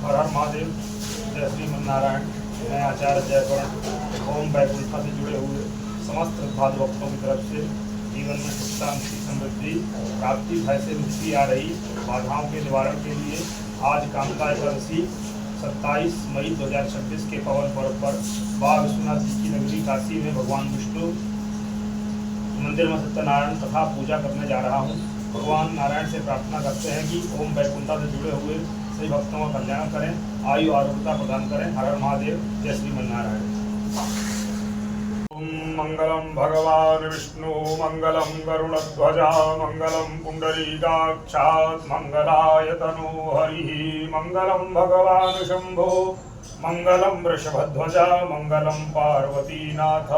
हर हर महादेव। जय श्रीमन्नारायण। मैं आचार्य जयवर्ण ओम वैकुंठा से जुड़े हुए समस्त साधु भक्तों की तरफ से जीवन में सुख शांति समृद्धि प्राप्ति भय से मुक्ति आ रही बाधाओं के निवारण के लिए आज कामका एकादशी 27 मई 2026 के पवन पर्व पर बाबा विश्वनाथ जी की नगरी काशी में भगवान विष्णु मंदिर में सत्यनारायण तथा पूजा करने जा रहा हूँ। भगवान नारायण से प्रार्थना करते हैं कि ओम वैकुंठा से जुड़े हुए सभी भक्तों का कल्याण करें, आयु आरोग्यता प्रदान करें। हर हर महादेव। जय श्रीमन्नारायण। मंगलम भगवान विष्णु मंगलम गरुड़ध्वजा मंगलम पुंडरीकाक्षात् मंगलाय तनु हरि मंगलम भगवान शंभो मंगलम वृषभध्वजा मंगलम पार्वतीनाथ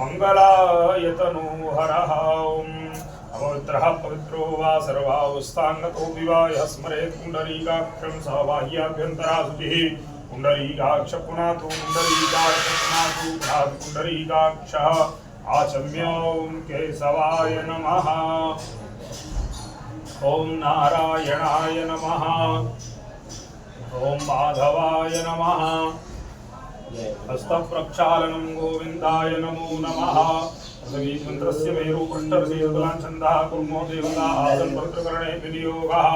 मंगलाय तनु हरः। अपवित्रः पवित्रो वा सर्वावस्थांगतो विवाह स्मरेत् पुंडरीकाक्षं स बाह्याभ्यन्तरा शुचिः पुंडरीकाक्ष पुनातु पुंडरीकाक्ष पुनातु पुनातु पुंडरीकाक्षः आचम्य ओं केशवाय नमः। ओं नारायणाय नमः। ओं माधवाय नमः। हस्तप्रक्षालनं गोविन्दाय नमो नमः। मंत्रस्य मेरु पृष्ठरसीतुलांछन्दः कुर्मो देवता आसन पवित्रकरणे विनियोगः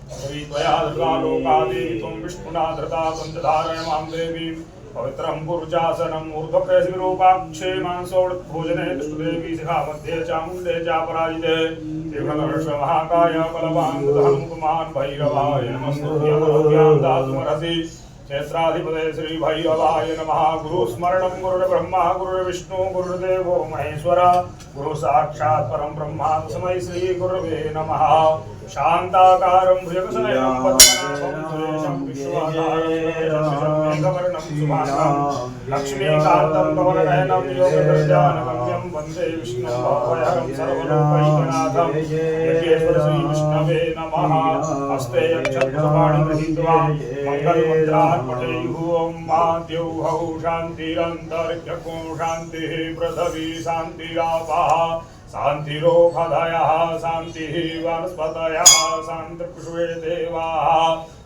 त्वया धृता लोका देवी त्वं विष्णुना धृता पञ्चधारय मां देवीं पवित्रं पुरुषासनम् ऊर्ध्वप्रेसविरूपाक्षे मांसोडभोजने दुष्टदेवी शिखा मध्ये चामुण्डे चापराजिते तीव्रदर्शमहाकाय बलवान् भैरवाय नमस्तुभ्यं दातुमर्हसि क्षेत्राधिपते श्री भैरवाय नमः। गुरु स्मरणं गुरुर्ब्रह्मा गुरुर्विष्णु गुरुर्देवो महेश्वर गुरु साक्षात् परं ब्रह्म तस्मै श्री गुरवे नमः। शान्ताकारं भुजगशयनं पद्मनाभं सुरेशं विश्वनाथं मेघवर्णं शुभांगं लक्ष्मीकान्तं कमलनयनं योगदर्शनगम्यं वन्दे विष्णुं भवभयहरं सर्वलोकैकनाथं। यज्ञेश्वर श्री विष्णवे नमः। हस्ते यक्षपाणि गृहीत्वा मंगलमन्त्रान् पठेयुः। ॐ माद्यौः शान्तिरन्तरिक्षको शान्तिः पृथिवी शान्तिरापः शान्तिरोपधयः शान्तिः वनस्पतयः शान्तिर्पुष्पे देवाः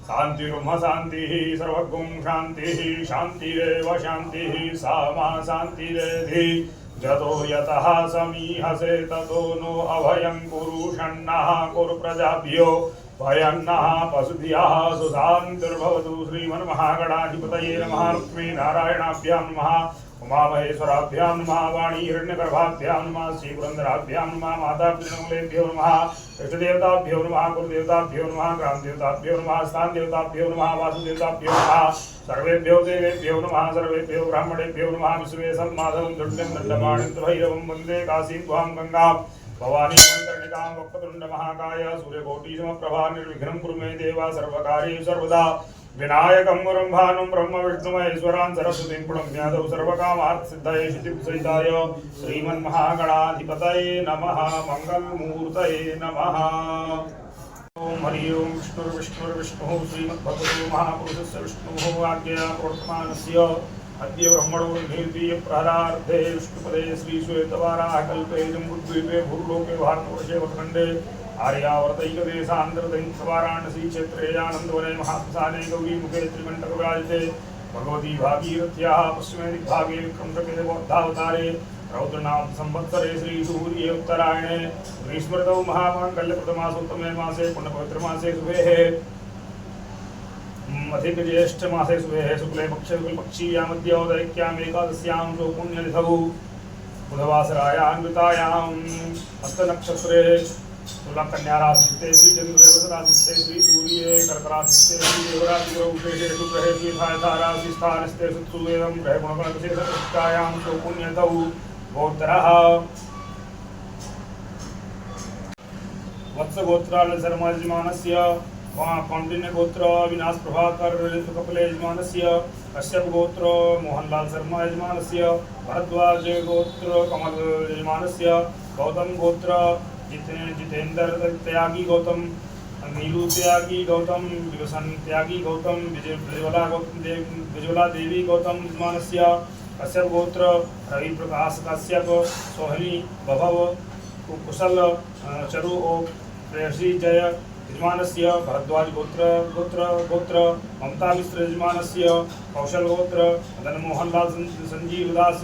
शान्तिरुम शान्तिः सर्वगुं शान्तिः शान्तिरेव शान्तिः सा मा शान्तिरेधि जतो यतः समीहसे ततो नो अभयं कुरु षण्णः कुरु प्रजाभ्यो भयन्नः पशुभ्यः सुशान्तिर्भवतु। श्रीमन्महागणाधिपतये नमः। लक्ष्मीनारायणाभ्यां नमः। उमामहेश्वराभ्यां नमः। वाणी हिरण्यगर्भाभ्यां नमः। श्रीपुरन्दराभ्यां नमः। मातापितृमूलेभ्यो नमः। इष्टदेवताभ्यो नमः। गुरुदेवताभ्यो नमः। ग्रामदेवताभ्यो नमः। स्थानदेवताभ्यो नमः। वासुदेवताभ्यो नमः। सर्वेभ्यो देवेभ्यो नमः। सर्वेभ्यो ब्राह्मणेभ्यो नमः। विश्वे सन्माधवं दुर्गं दण्डमाणिं भैरवं वन्दे काशीं त्वां गंगां भवानी कर्णिकां वक्रतुण्ड महाकाय सूर्यकोटिसमप्रभा निर्विघ्नं कुरु मे देवा सर्वकार्येषु सर्वदा विनायकं गुरुं भानुं ब्रह्म विष्णुमहेश्वरान् सरस्वतीं प्रणम्यादौ सर्वकामार्थसिद्धये सिद्धिसहिताय श्रीमन्महागणाधिपतये नमः। मंगलमूर्तये नमः। ओम हरि ओम विष्णुर्विष्णुर्विष्णुः श्रीमद्भगवतो महापुरुषस्य विष्णुः आज्ञया प्रवर्तमानस्य अद्य ब्रह्मणो निर्दीय प्रहरार्धे विष्णुपदे श्रीश्वेतवाराहकल्पे जम्बुद्वीपे भूर्लोके भारतवर्षे वटखण्डे आर्यावर्तैकदेशान्तर्गते वाराणसी क्षेत्रे आनन्दवने महाश्मशाने गौरीमुखे त्रिकण्टकविराजिते भगवती भागीरथ्याः पश्चिमे दिग्भागे विक्रमशके बौद्धावतारे रौद्रनाथ संवत्सरे श्रीसूर्ये उत्तरायणे ग्रीष्मऋतौ महामाङ्गल्यप्रथमासोत्तमे मासे पुण्यपवित्रमासे शुभेः अधिक ज्येष्ठ मासे शुभे शुक्ले पक्षे शुक्लपक्षीयां मध्योदयिक्याम् एकादश्यां पुण्यतिथौ बुधवासरायान्वितायां हस्तनक्षत्रे तुलाकन्या राशिस्थे श्रीचन्द्रदेवता राशिस्थे श्रीसूर्ये कर्क राशिस्थे श्रीदेवराशिगुरौ शुक्रे श्रीयथा राशिस्थानस्थे सुत्सु एवं ग्रहगुणगणविशेषप्रतिष्ठायां पुण्यतिथौ गोत्रः वत्सगोत्रालसर्मयजमानस्य कौंडिन्य गोत्र अविनाश प्रभाकर कपिले यजमानस्य कश्यप गोत्र मोहनलाल शर्मा यजमानस्य भरद्वाज गोत्र कमल यजमानस्य गौतम गोत्र जितेंद्र त्यागी गौतम नीलू त्यागी गौतम विभूषण त्यागी गौतम विजवला देवी गौतम यजमानस्य कश्यप गोत्र रवि प्रकाश कश्यप सोहिनी भव कुशल चरु प्रेयसी जय यजमानस्य भरद्वाज गोत्र ममता मिश्र यजमानस्य कौशल गोत्र मदन मोहनलाल संजीव दास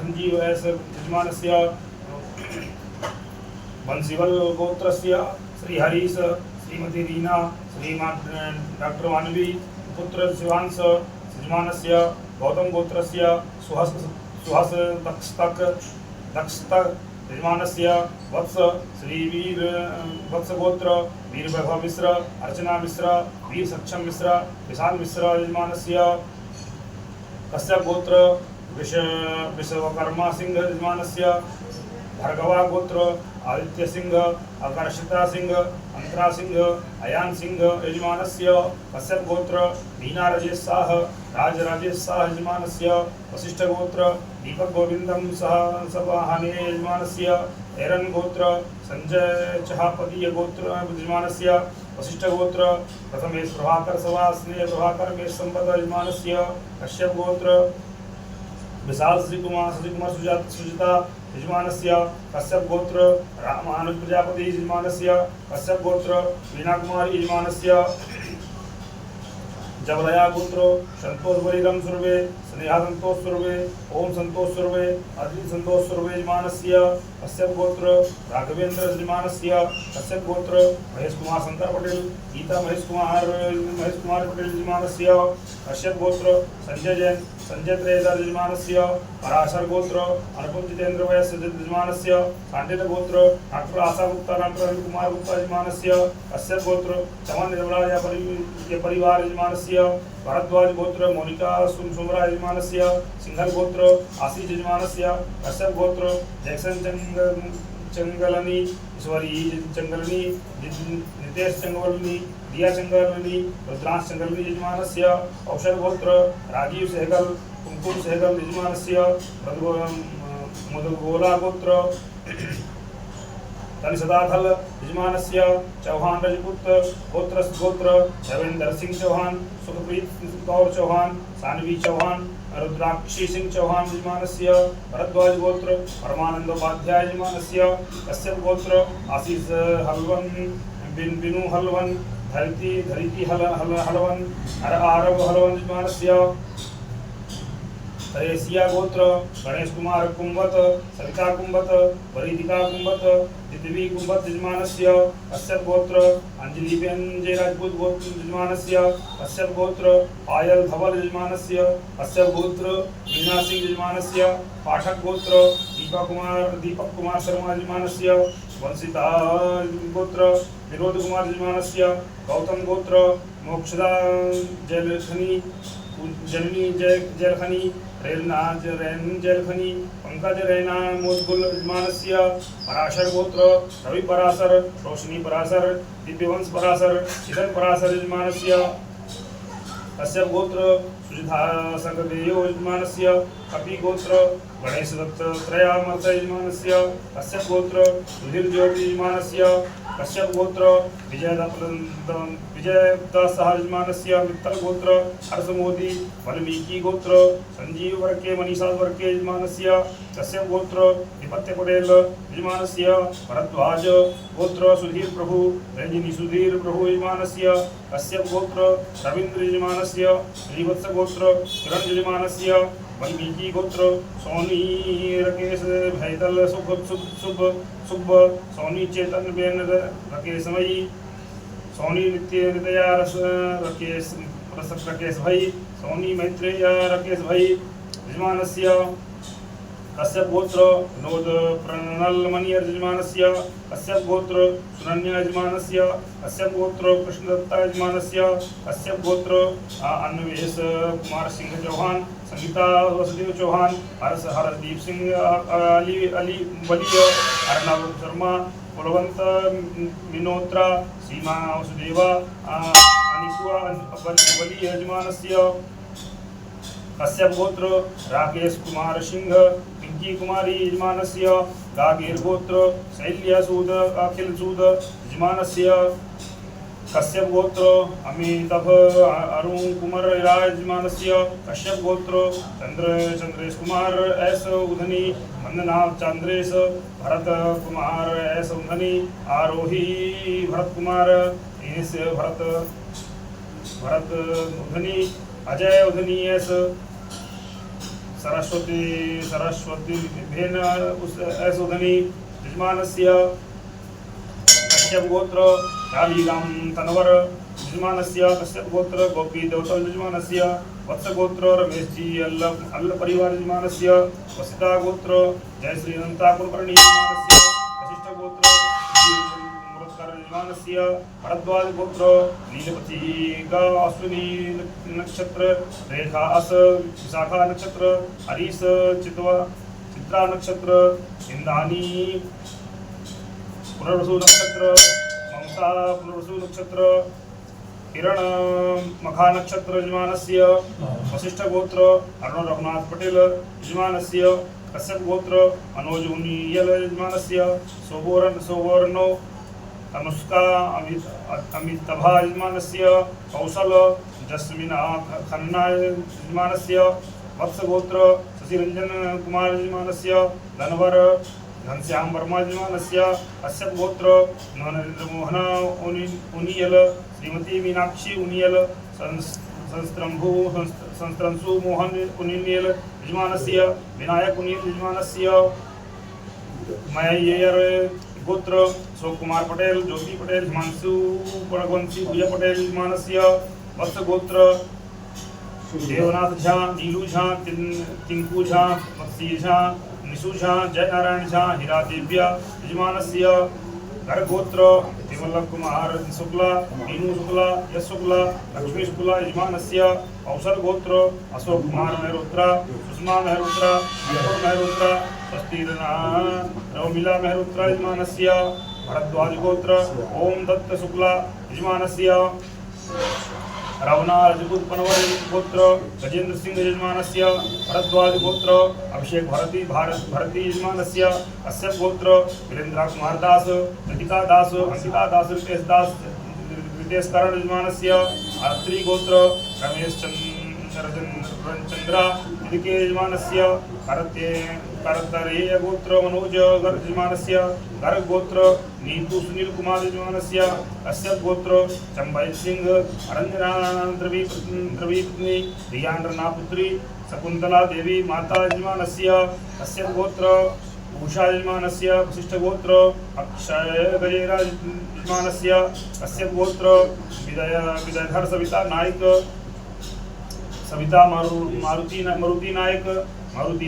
संजीव एस यजमानस्य बंसीवल गोत्रस्य श्रीहरीश श्रीमती रीना श्रीमान डॉक्टर मानवी पुत्र शिवांश यजमानस्य गौतम गोत्रस्य सुहस दक्षतक यजमानस्य वत्स श्रीवीर वत्स गोत्र वीर वैभव मिश्र अर्चना मिश्र वीर सक्षम मिश्र विशाल मिश्र यजमानस्य कश्यप गोत्र विश्वकर्मा सिंह यजमानस्य भार्गवा गोत्र आदित्य सिंह आकर्षिता सिंह अंतरा सिंह अयान सिंह यजमानस्य कश्यप गोत्र मीना राजेश शाह राजेश शाह यजमानस्य वशिष्ठ गोत्र दीपक गोविंदम सहाने यजमानस्य एरन गोत्र संजय चहापदीय गोत्र यजमानस्य वशिष्ठ गोत्र प्रथमेश प्रभाकर सभा स्नेह प्रभाकर मेष संपद यजमानस्य कश्यप गोत्र विशाल श्रीकुमार सुजिता यजमानस्य कश्यप गोत्र रामानुज प्रजापति यजमानस्य कश्यप गोत्र वीणा कुमारी यजमानस्य जबलया गोत्र संतोष बलिरम सुरवे स्नेहा संतोष सुरवे ओम संतोष सुरवे अदिति संतोष सुरवे यजमानस्य कश्यप गोत्र राघवेंद्र यजमानस्य कश्यप गोत्र महेश कुमार शंकर पटेल गीता महेश कुमार पटेल यजमानस्य कश्यप गोत्र संजय जैन संजय त्रेदर यजमानस्य पराशर गोत्र अनुपम जितेंद्र वैश्य यजमानस्य सांडिल गोत्र डॉक्टर आशा गुप्ता डॉक्टर कुमार गुप्ता यजमानस्य कश्यप गोत्र चमन निर्मला परिवार यजमानस्य भरद्वाज गोत्र मोनिका सुमरा यजमानस्य सिंघल गोत्र आशीष यजमानस्य कश्यप गोत्र जैक्सन चंगलनी ईश्वरी चंगलनी नितेश चंगलनी दिया चंगलनी रुद्रांश चंगलनी यजमानस्य औषध गोत्र राजीव सहगल कुमकुम सहगल यजमानस्य मधुगोला गोत्र तनिसदाथल यजमानस्य चौहान रजपूत गोत्र रविंदर सिंह चौहान सुखप्रीत कौर चौहान सानवी चौहान रुद्राक्षी सिंह चौहान यजमानस्य भरद्वाज गोत्र परमानंद उपाध्याय यजमानस्य कश्यप गोत्र आशीष हलवन बिनु हलवन धरिती हलवन आरव हलवन यजमानस्य तरेसिया गोत्र गणेश कुमार कुंभत सविता कुंभत वरिदिका कुंभत दिव्यवी कुंभत यजमानस्य कश्यप गोत्र अंजलि बेन जय राजपूत गोत्र यजमानस्य कश्यप गोत्र पायल धवल यजमानस्य कश्यप गोत्र मीना सिंह यजमानस्य पाठक गोत्र दीपक कुमार शर्मा यजमानस्य वंशिता गोत्र विनोद कुमार यजमानस्य गौतम गोत्र मोक्षदा जयलखनी जननी जयलखनी रैन जयलखनी पंकज रैना मोदगुल यजमानस्य पराशर गोत्र रवि पराशर रोशनी पराशर दिव्यवंश पराशर चिदन पराशर यजमानस्य कश्यप गोत्र सुजिता संगदेयो यजमानस्य कपि गोत्र गणेश दत्त त्रयामर्थ यजमानस्य कश्यप गोत्र सुधीर ज्योति यजमानस्य कश्यप गोत्र विजय दत्त यजमानस्य मित्तल गोत्र हर्ष मोदी वाल्मीकि गोत्र संजीव वर्के मनीषा वर्के यजमानस्य कश्यप गोत्र विपत्य पटेल यजमानस्य भरद्वाज गोत्र सुधीर प्रभु रंजनी सुधीर प्रभु यजमानस्य कश्यप गोत्र रविंद्र यजमानस्य श्रीवत्स गोत्र किरण यजमानस्य वाल्मीकि गोत्र सोनी राकेश भैदल शुभ सोनी चेतन बेन राकेशमयी सोनी नित्या राकेश भाई सोनी मैत्रेय राकेश भाई यजमानस्य कश्यप गोत्र विनोद प्रणल मणियर यजमानस्य कश्यप गोत्र सुनन्या यजमानस्य कश्यप गोत्र कृष्णदत्ता यजमानस्य कश्यप गोत्र अन्वेष कुमार सिंह चौहान संगीता वसुदेव चौहान हरदीप सिंह अली बलिया अर्णव शर्मा कुलवंत मिनोत्रा सीमा वसुदेवा अनिकुआ बली यजमानस्य कश्यप गोत्र राकेश कुमार सिंह पिंकी कुमारी यजमानस्य गागेर गोत्र शैल्य सूद अखिल सूद यजमानस्य कश्यप गोत्र अमिताभ अरुण कुमार राज यजमानस्य कश्यप गोत्र Chandresh Kumar S Udhani Vandana Chandresh Bharat Kumar S Udhani Aarohi Bharat Kumar S Bharat Udhani Ajay Udhani S Saraswati ben S उधनी यजमानस्य Kashyap गोत्र शालीग्राम तनवर यजमानस्य कश्यप गोत्र गोपी देवता यजमानस्य वत्स गोत्र रमेश जी अल्ल परिवार यजमानस्य वसिता गोत्र जय श्री अनंताकुल कर्णी यजमानस्य वशिष्ठ गोत्र मुरत्कर यजमानस्य भरद्वाज गोत्र नीलपति का अश्विनी नक्षत्र रेखा अस विशाखा नक्षत्र हरीश चित्रा नक्षत्र इंदानी पुनर्वसु नक्षत्र ममता पुनर्वसु नक्षत्र किरण मखा नक्षत्र यजमानस्य वशिष्ठ गोत्र अरुण रघुनाथ पटेल यजमानस्य कश्यप गोत्र अनुज उनियल यजमानस्य सोवर्णो अनुष्का अमितभा यजमानस्य कौशल जस्मिना खन्ना यजमानस्य वत्स गोत्र शशिरंजन कुमार यजमानस्य धनवर घनश्याम वर्मा यजमानस्य कश्यप गोत्र नरेंद्र मोहन उनियल श्रीमती मीनाक्षी उनियल संस्त्रंशु मोहन उनियल यजमानस्य विनायक उनियल यजमानस्य मय्यर गोत्र अशोक कुमार पटेल ज्योति पटेल हिमांशु रघुवंशी भूया पटेल यजमानस्य वत्स गोत्र देवनाथ झा नीलू झा तिंकू झा मत्सी झा निशु झा जय नारायण झा हीरा देव्या यजमानस्य घर गोत्र विमल कुमार शुक्ला मीनू शुक्ला यश शुक्ला लक्ष्मी शुक्ला यजमानस्य कौशल गोत्र अशोक कुमार मेहरोत्रा सुषमा मेहरोत्रा मेहरोत्रा स्वस्ति रौमिला मेहरोत्रा यजमानस्य भरद्वाज गोत्र ओम दत्त शुक्ला यजमानस्य रावणा राजपूत पनवर गोत्र गजेंद्र सिंह यजमानस्य भरद्वाज गोत्र अभिषेक भारती यजमानस्य कश्यप गोत्र वीरेंद्र कुमार दास कृतिका दास अंकिता दास रितेश करण यजमानस्य आत्री गोत्र रमेश चंद्रा के यजमानस्य करतरेय गोत्र मनोज गर्ग यजमानस्य गर्ग गोत्र नीतू सुनील कुमार यजमानस्य कश्यप गोत्र चंबई सिंह अरंजना द्रवी पत्नी रियांद्रना पुत्री शकुंतला देवी माता यजमानस्य कश्यप गोत्र उषा यजमानस्य वशिष्ठ गोत्र अक्षय गजेरा यजमानस्य कश्यप गोत्र विदयधर सविता नायक सविता मारुति नायक मारुति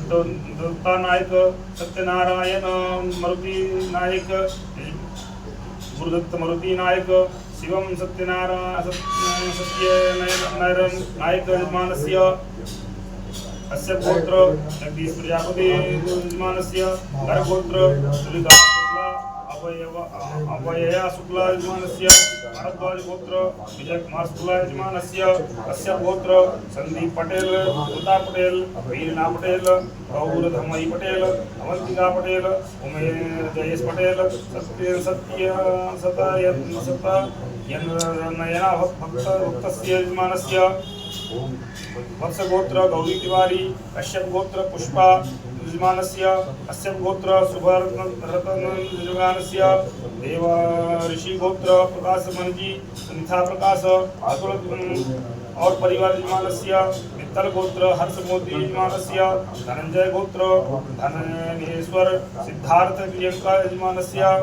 दत्ता नायक सत्यनारायण मारुति नायक गुरुदत्त मारुति नायक शिवम सत्यनारायण नायक यजमानस्य कश्यप गोत्र जगदीश प्रजापति यजमानस्य घर गोत्र तुलिका अवयया शुक्ला यजमानस्य भारद्वाज गोत्र विजय कुमार शुक्ला यजमानस्य कश्यप गोत्र संदीप पटेल उदा पटेल वीरना पटेल गौरधमई पटेल अवंतिका पटेल उमेश जयेश पटेल नयना भक्तस्य यजमानस्य वत्स गोत्र गौरी तिवारी कश्यप गोत्र पुष्पा यजमानस्य कश्यप गोत्र सुभरतन यजमानस्य देव ऋषि गोत्र प्रकाश मनजी सुनिता प्रकाश अतुल और परिवार यजमानस्य मित्तल गोत्र हर्ष मोदी यजमानस्य धनंजय गोत्र धनेश्वर सिद्धार्थ प्रियंका यजमानस्य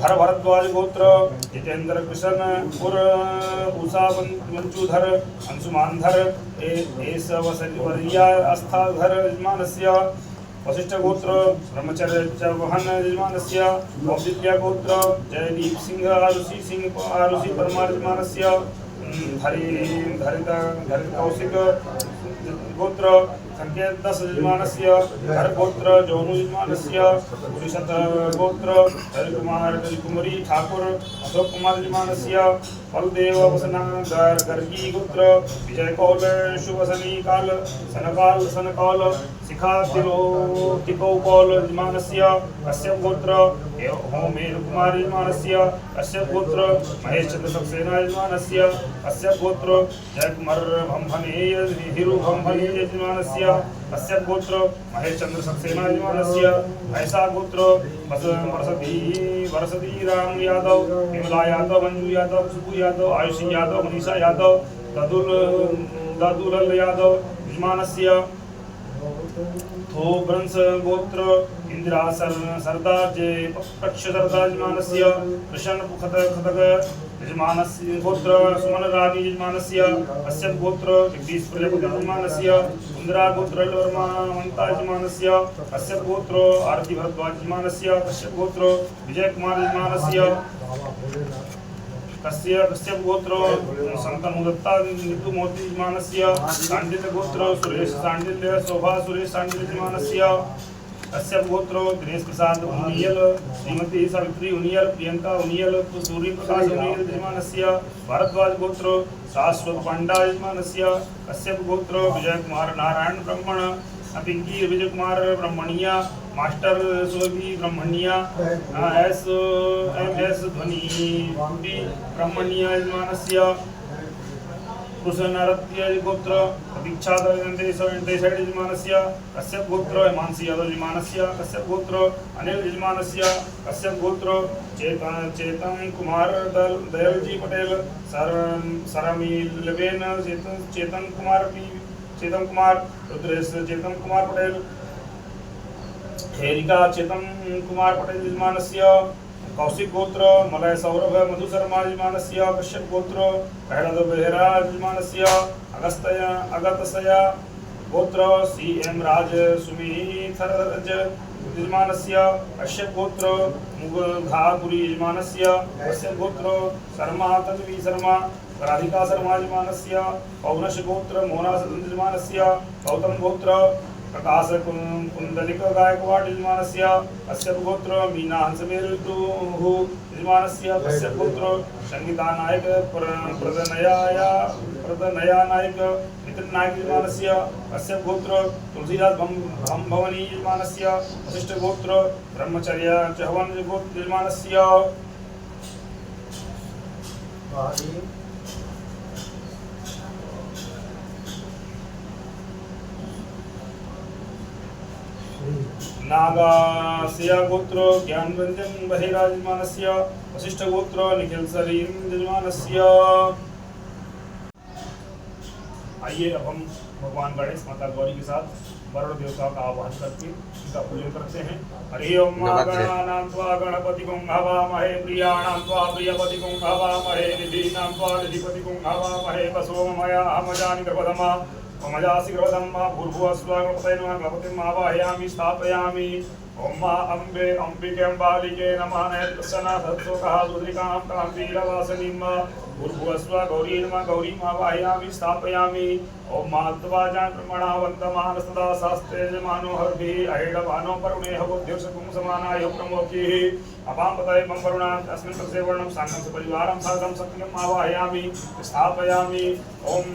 धर भरद्वाज गोत्र जितेंद्र कृष्ण पुर उषा मंचूधर अंशुमानधर एसवरिया आस्थाधर यजमानस्य वशिष्ठ गोत्र ब्रह्मचर्य चौहान यजमानस्य कौशिक्या गोत्र जयदीप सिंह आरुषि परमार यजमानस्य धरित कौशिक गोत्र संकेत दस यजमानस्य घर गोत्र जोनु यजमानस्य पुरुषत गोत्र हरिकुमारी ठाकुर अशोक कुमार यजमानस्य बलदेव वसना गर्गी गोत्र विजय कौल शुभ शनि काल सनकाल शिखा तिको कौल यजमानस्य कश्यप गोत्र होमेर कुमार यजमानस्य कश्यप गोत्र महेश चंद्र सक्सेना यजमानस्य कश्यप गोत्र जय कुमार भंभने हिरु भंभने यजमानस्य कस्य गोत्र महेशचंद्र सक्सेना यजमानस्य ऐसा गोत्र वर्षदी राम यादव विमला यादव मंजू यादव सुबू यादव आयुषी यादव मनीषा यादव दादुलाल यादव यजमानस्य थो ब्रंस गोत्र इंदिरा सरदार जे पक्ष सरदार यजमानस्य कृष्ण खतक यजमानस्य गोत्र सुमन रानी यजमानस्य कश्यप गोत्र जगदीश प्रजापति यजमानस्य इंदिरा गोत्र वर्मा मंता यजमानस्य कश्यप गोत्र आरती भरद्वाज यजमानस्य कश्यप गोत्र विजय कुमार यजमानस्य कश्यप गोत्र संतनु दत्ता नीतू मोती यजमानस्य सांडिल्य गोत्र सुरेश सांडिल्य शोभा सुरेश सांडिल्य यजमानस्य कश्यप गोत्र दिनेश प्रसाद उनियल श्रीमती सावित्री उनियल प्रियंका उनियल सूर्य प्रकाश उनियल यजमानस्य भारद्वाज गोत्र शाश्वत पांडा यजमानस्य कश्यप गोत्र विजय कुमार नारायण ब्राह्मण पिंकी विजय कुमार ब्राह्मणिया मास्टर सोगी ब्राह्मणिया एस ध्वनि ब्राह्मणिया यजमानस्य कृष्णरत्य गोत्र प्रतीक्षा यजमानस्य कश्यप गोत्र हिमांशी यादव यजमानस्य कश्यप गोत्र अनिल यजमानस्य कश्यप गोत्र चेतन कुमार दयालजी पटेल सरमीलबेन चेतन कुमार रुद्रेश चेतन कुमार पटेल हेरिका चेतन कुमार पटेल यजमानस्य कौशिक गोत्र मलय सौरभ मधु शर्मा यजमानस्य कश्यप गोत्र प्रहलाद बेहरा यजमानस्य अगतसया गोत्र सीएम राज सुमिथरज यजमानस्य कश्यप गोत्र मुघापुरी यजमानस्य कश्यप गोत्र शर्मा तन्वी शर्मा राधिका शर्मा यजमानस्य पौनश गोत्र मोहना यजमानस्य गौतम गोत्र प्रकाश कुंडलिक गायकवाड़ यजमानस्य कश्यप गोत्र मीना हंसमेल यजमानस्य कश्यप गोत्र संगीता नायक प्रदनया नायक नितिन नायक यजमानस्य कश्यप गोत्र तुलसीदास भवनी यजमानस्य वशिष्ठ गोत्र ब्रह्मचर्य चहवन यजमानस्य नागास्या गोत्र ज्ञानरंजन बहेरा यजमानस्य वशिष्ठ गोत्र निखिल सलीम यजमानस्य। आइए अब हम भगवान गणेश माता गौरी के साथ वरुण देवता का आह्वान करके उनका पूजन करते हैं। हरि ओम गणानां त्वा गणपतिं हवामहे प्रियाणां त्वा प्रियपतिं हवामहे निधीनां त्वा निधिपतिं हवामहे वसोमया अमजानि गर्भधमा मजासी ग्रवदम्मा भूर्भुवस्वा गणपतये नमः गणपतिं आवाहयामि स्थापयामि। ओम मा अम्बे अम्बिके अम्बालिके नमः नयनप्रसन्ना सत्सोकः रुद्रिकां तां वीरवासिनीं भूर्भुवस्वा गौरी नमः गौरीं आवाहयामि स्थापयामि। ओम मा त्वाजां ब्रह्मणावन्तमान सदा शास्त्रे जमानो हर्भिः अहेडवानो परुणे हवोद्योषकुं समानाय प्रमोकिः अपां पतये मम वरुणा अस्मिन् प्रसे वर्णं साङ्गं सपरिवारं सार्धं सक्रियम् आवाहयामि स्थापयामि। ओम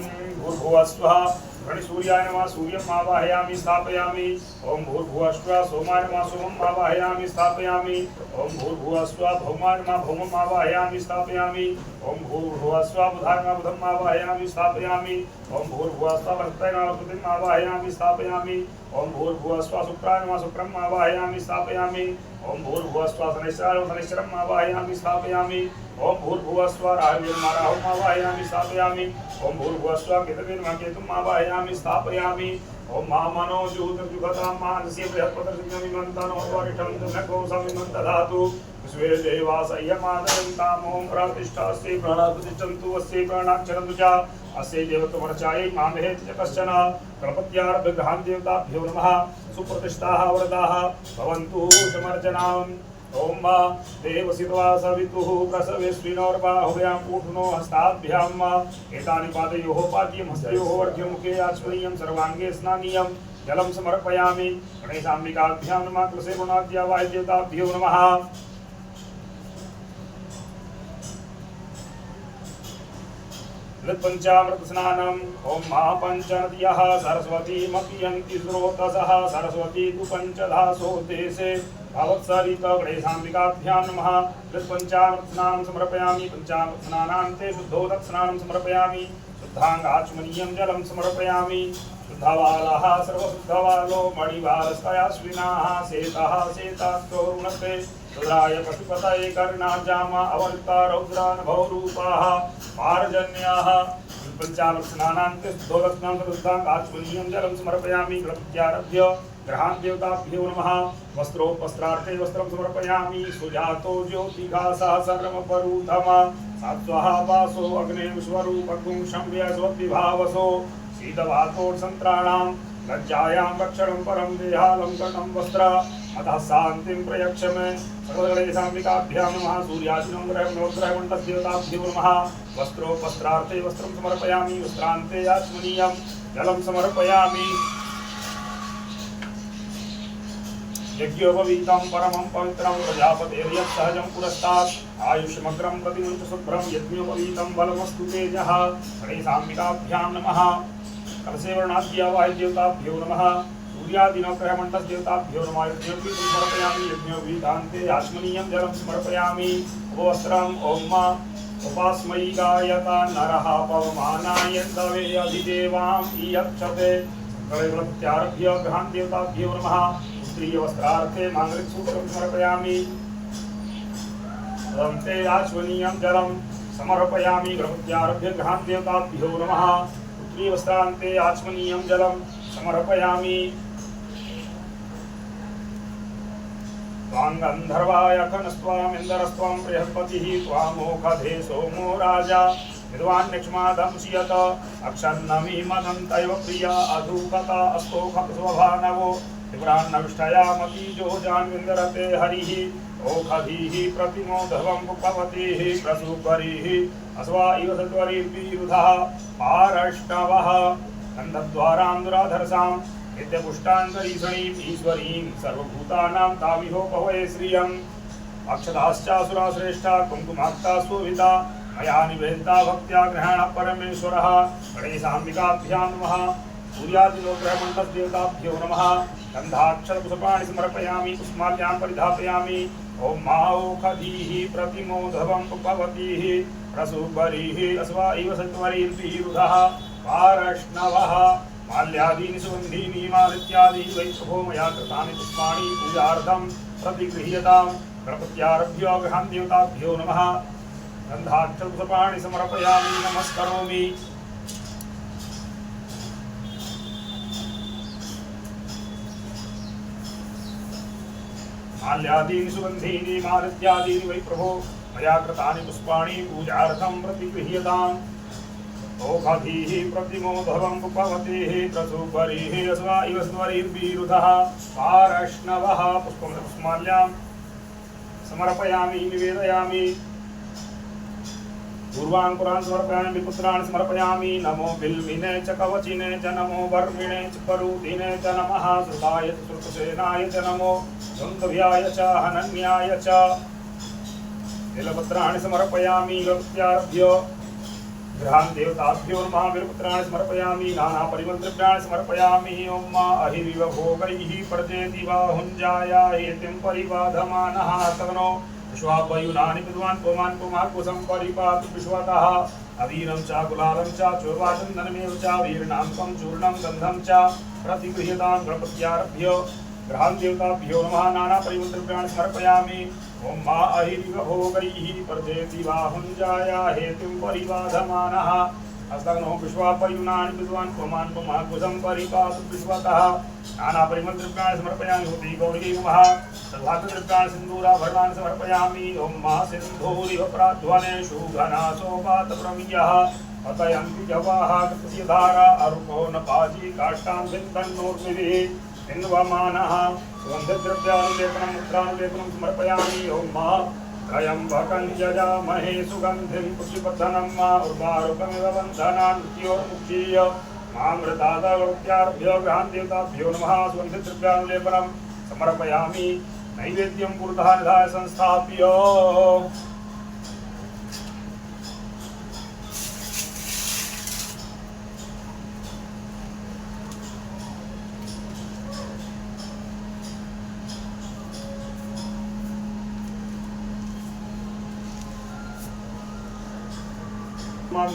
भूर्भुवस्वः गणसूर्याय नमः सूर्यम् आवाहयामि स्थापयामि। ओम भूर्भुवस्वः सोमाय नमः सोमम् आवाहयामि स्थापयामि। ओम भूर्भुवस्वः भौमाय नमः भौमम् आवाहयामि स्थापयामि। ओम भूर्भुवस्वः बुधाय नमः बुधम् आवाहयामि स्थापयामि। ओम भूर्भुवस्वः बृहस्पतये नमः बृहस्पतिम् आवाहयामि स्थापयामि। ओम भूर्भुवस्वः शुक्राय नमः शुक्रम् आवाहयामि स्थापयामि। ओम भूर्भुवस्वः शनैश्चराय नमः शनैश्चरम् आवाहयामि स्थापयामि। ओम भूर्भुवस्वः राहुवे नमः राहुम् आवाहयामि स्थापयामि। ओम भूर्भुवस्वः केतवे नमः केतुम् आवाहयामि स्थापयामि। ओम महामनो जुहुतजुगतां मानस्य बृहस्पतिर्सिंहमिमन्तानो वरिष्ठं नखो समिमन्तधातु विश्वे देवासय्यमादयन्ताम्। ओम प्रतिष्ठास्ते प्राणाप्रतिष्ठन्तु अस्यै प्राणाक्षरन्तु च अस्यै देवत्वमर्चायै मामेहेति च कश्चन। गणपत्यार्भ्य ग्रहान् देवताभ्यो नमः सुप्रतिष्ठाः वरदाः भवन्तु समर्चनाम्। ओम मा देवसित्वा सवितुः प्रसवेस्विनोर्बाहुभ्यां पूठनो हस्ताभ्यां एतानि पादयोः पाद्यं हस्तयोः वर्ध्यमुखे आचमनीयं सर्वाङ्गे स्नानीयं जलं समर्पयामि। गणेशाम्बिकाभ्यां नमः कृसेवनाद्या वायुदेवताभ्यो नमः। पंचामृत स्नानम। ओम महापंचनद्यः सरस्वतीमपि यन्ति स्रोतसः सरस्वती तु पंचधा सोते से भावत्सरितगणेशाम्बिकाभ्यां नमः। पंचामृतस्नानं समर्पयामि। पंचामृतस्नानान्ते शुद्धोदकस्नानं समर्पयामि। शुद्धाङ्गाचमनीयं जलं समर्पयामि। शुद्धवालः सर्वशुद्धवालो मणिवालस्तयाश्विनाः शेतः शेतास्तोरुणते रुद्राय पशुपतये कर्णाजामा अवलिप्ता रौद्रानभौरूपाः पारजन्याः। पंचामृतस्नानान्ते शुद्धोदकस्नानं शुद्धाङ्गाचमनीयं जलं समर्पयामि। गणपत्यारभ्य ग्रहान् देवताभ्यो नमः। वस्त्रोपस्त्रार्थे वस्त्रं समर्पयामि। सुजातो ज्योतिघासः सर्वपरूधमा सात्वः वासो अग्ने विश्वरूपगुं संव्यस्वद्विभावसो शीतवातोत्सन्त्राणां लज्जायां रक्षणं परं देहालङ्करणं वस्त्र अतः शान्तिं प्रयच्छ मे। सर्वगणेशाम्बिकाभ्यां नमः। सूर्यादिनं ग्रहमण्डलदेवताभ्यो नमः। वस्त्रोपस्त्रार्थे वस्त्रं समर्पयामि। वस्त्रान्ते आचमनीयं जलं समर्पयामि। यज्ञोपवीतं परमं पवित्रं प्रजापतेर्यत्सहजं पुरस्तात् आयुष्यमग्रं प्रतिमुञ्च शुभ्रं यज्ञोपवीतं बलमस्तु तेजः। गणेशाम्बिकाभ्यां नमः। कलशेवर्णाद्यावाह्यदेवताभ्यो नमः। सूर्यादिनवग्रहमण्डलदेवताभ्यो नमः। यज्ञोपवीतं समर्पयामि। यज्ञोपवीतान्ते आचमनीयं जलं समर्पयामि। उपवस्त्रम् ॐ उपास्मयी गायता नरः पवमानाय दवे अधिदेवाम् ईयक्षते। गणपत्यारभ्य ग्रहान् देवताभ्यो नमः। वस्त्रार्थे मांगलिकसूत्रं समर्पयामि। तदन्ते आचमनीयं जलं समर्पयामि। गणपत्यारभ्य ग्रहान् देवताभ्यो नमः। पुत्रीवस्त्रान्ते आचमनीयं जलं समर्पयामि। त्वाङ्गन्धर्वाय खनस्त्वामिन्दरस्त्वं बृहस्पतिः त्वामोखधे सोमो राजा विद्वान्यक्ष्मादंशियत अक्षन्नमी मदन्तैव प्रिया अधूकता अस्तोखस्वभानवो त्रिपुरान्नविष्टयामतीजो जान्विन्दरते हरिः ओखधीः प्रतिमोधवं पुपवतीः प्रसूपरिः अस्वा इव सत्वरीर्विरुधः पारष्णवः गन्धद्वारां दुराधरसां नित्यपुष्टान्तरीषणीम् ईश्वरीं सर्वभूतानां ताविहोपवये श्रियम् अक्षताश्चासुरा श्रेष्ठा कुङ्कुमाक्ता शोभिता मया निवेदिता भक्त्या ग्रहण परमेश्वरः। गणेशाम्बिकाभ्यां नमः। सूर्यादिनोग्रहमण्डलदेवताभ्यो नमः। गन्धाक्षरपुष्पाणि समर्पयामि। पुष्माल्यां परिधापयामि। ॐ माओखधीः प्रतिमोधवं पुपवतीः प्रसूपरिः अस्वा इव सत्वरीर्विरुधः पारष्णवः माल्यादीनि सुगन्धीनि मालित्यादीनि वै प्रभो मया कृतानि पुष्पाणि पूजार्थं प्रतिगृह्यताम्। गणपत्यारभ्यो ग्रहान् देवताभ्यो नमः। गन्धाक्षरपुष्पाणि समर्पयामि। नमस्करोमि। माल्यादीनि सुगन्धीनि मालित्यादीनि वै प्रभो मया कृतानि पुष्पाणि पूजार्थं प्रतिगृह्यताम्। ओखधीः प्रतिमोधवं पुपवतीः प्रसूपरिः अस्वा इव स्वरीर्विरुधः पारष्णवः पुष्पमाल्यां समर्पयामि निवेदयामि। पूर्वाङ्कुरान् समर्पयामि। विपुत्रान् समर्पयामि। नमो बिल्मिने च कवचिने च नमो वर्मिणे च करुदिने च नमः। श्रुताय च श्रुतसेनाय च नमो द्वन्द्व्याय च हनन्याय च। बिल्वपत्राणि समर्पयामि। गणपत्यारभ्यो ग्रहान् देवताभ्यो नमः। बिल्वपत्राणि समर्पयामि। नानापरिमलद्रव्याणि समर्पयामि। ॐ अहिरिव भोगैः प्रजेति बाहुञ्जाया हेतिं परिबाधमानः तगनो विश्वापयुनानि विद्वान् पुमान् पुमाकुशं परिपातु विश्वतः। अवीरं च कुलालं च चोर्वाचन्दनमेव च वीरनामकं चूर्णं गन्धं च प्रतिगृह्यतां। गणपत्यारभ्यो ग्रहान् देवताभ्यो नमः। नानापरिमलद्रव्याणि समर्पयामि। ॐ अहिरिव भोगैः प्रजेति बाहुञ्जाया हेतिं परिबाधमानः हस्तग्नो विश्वापयुनानि विद्वान् पुमान् पुमाकुशं परिपातु विश्वतः। नानापरिमलद्रव्याणि समर्पयामि। होति गौरी नमः। सर्वार्थद्रव्याणि सिन्दूराभरणानि समर्पयामि। ॐ सिन्धूरिव प्राध्वनेषु घनासोपातप्रमियः पतयन्ति जवाः कृतस्य धारा अरुको न पाजी काष्ठां विन्दन्नोर्मिभिः इन्वमानः। सुगन्धद्रव्याणि लेपनं मुद्रानुलेपनं समर्पयामि। ॐ त्र्यम्बकं यजामहे सुगन्धिं पुष्टिवर्धनं उर्वारुकमिव बन्धनान् मृत्योर्मुक्षीय मामृतादगणपत्यारभ्यो ग्रहान् देवताभ्यो नमः। सुगन्धद्रव्यानुलेपनं समर्पयामि। नैवेद्यं पुरतः निधाय संस्थाप्य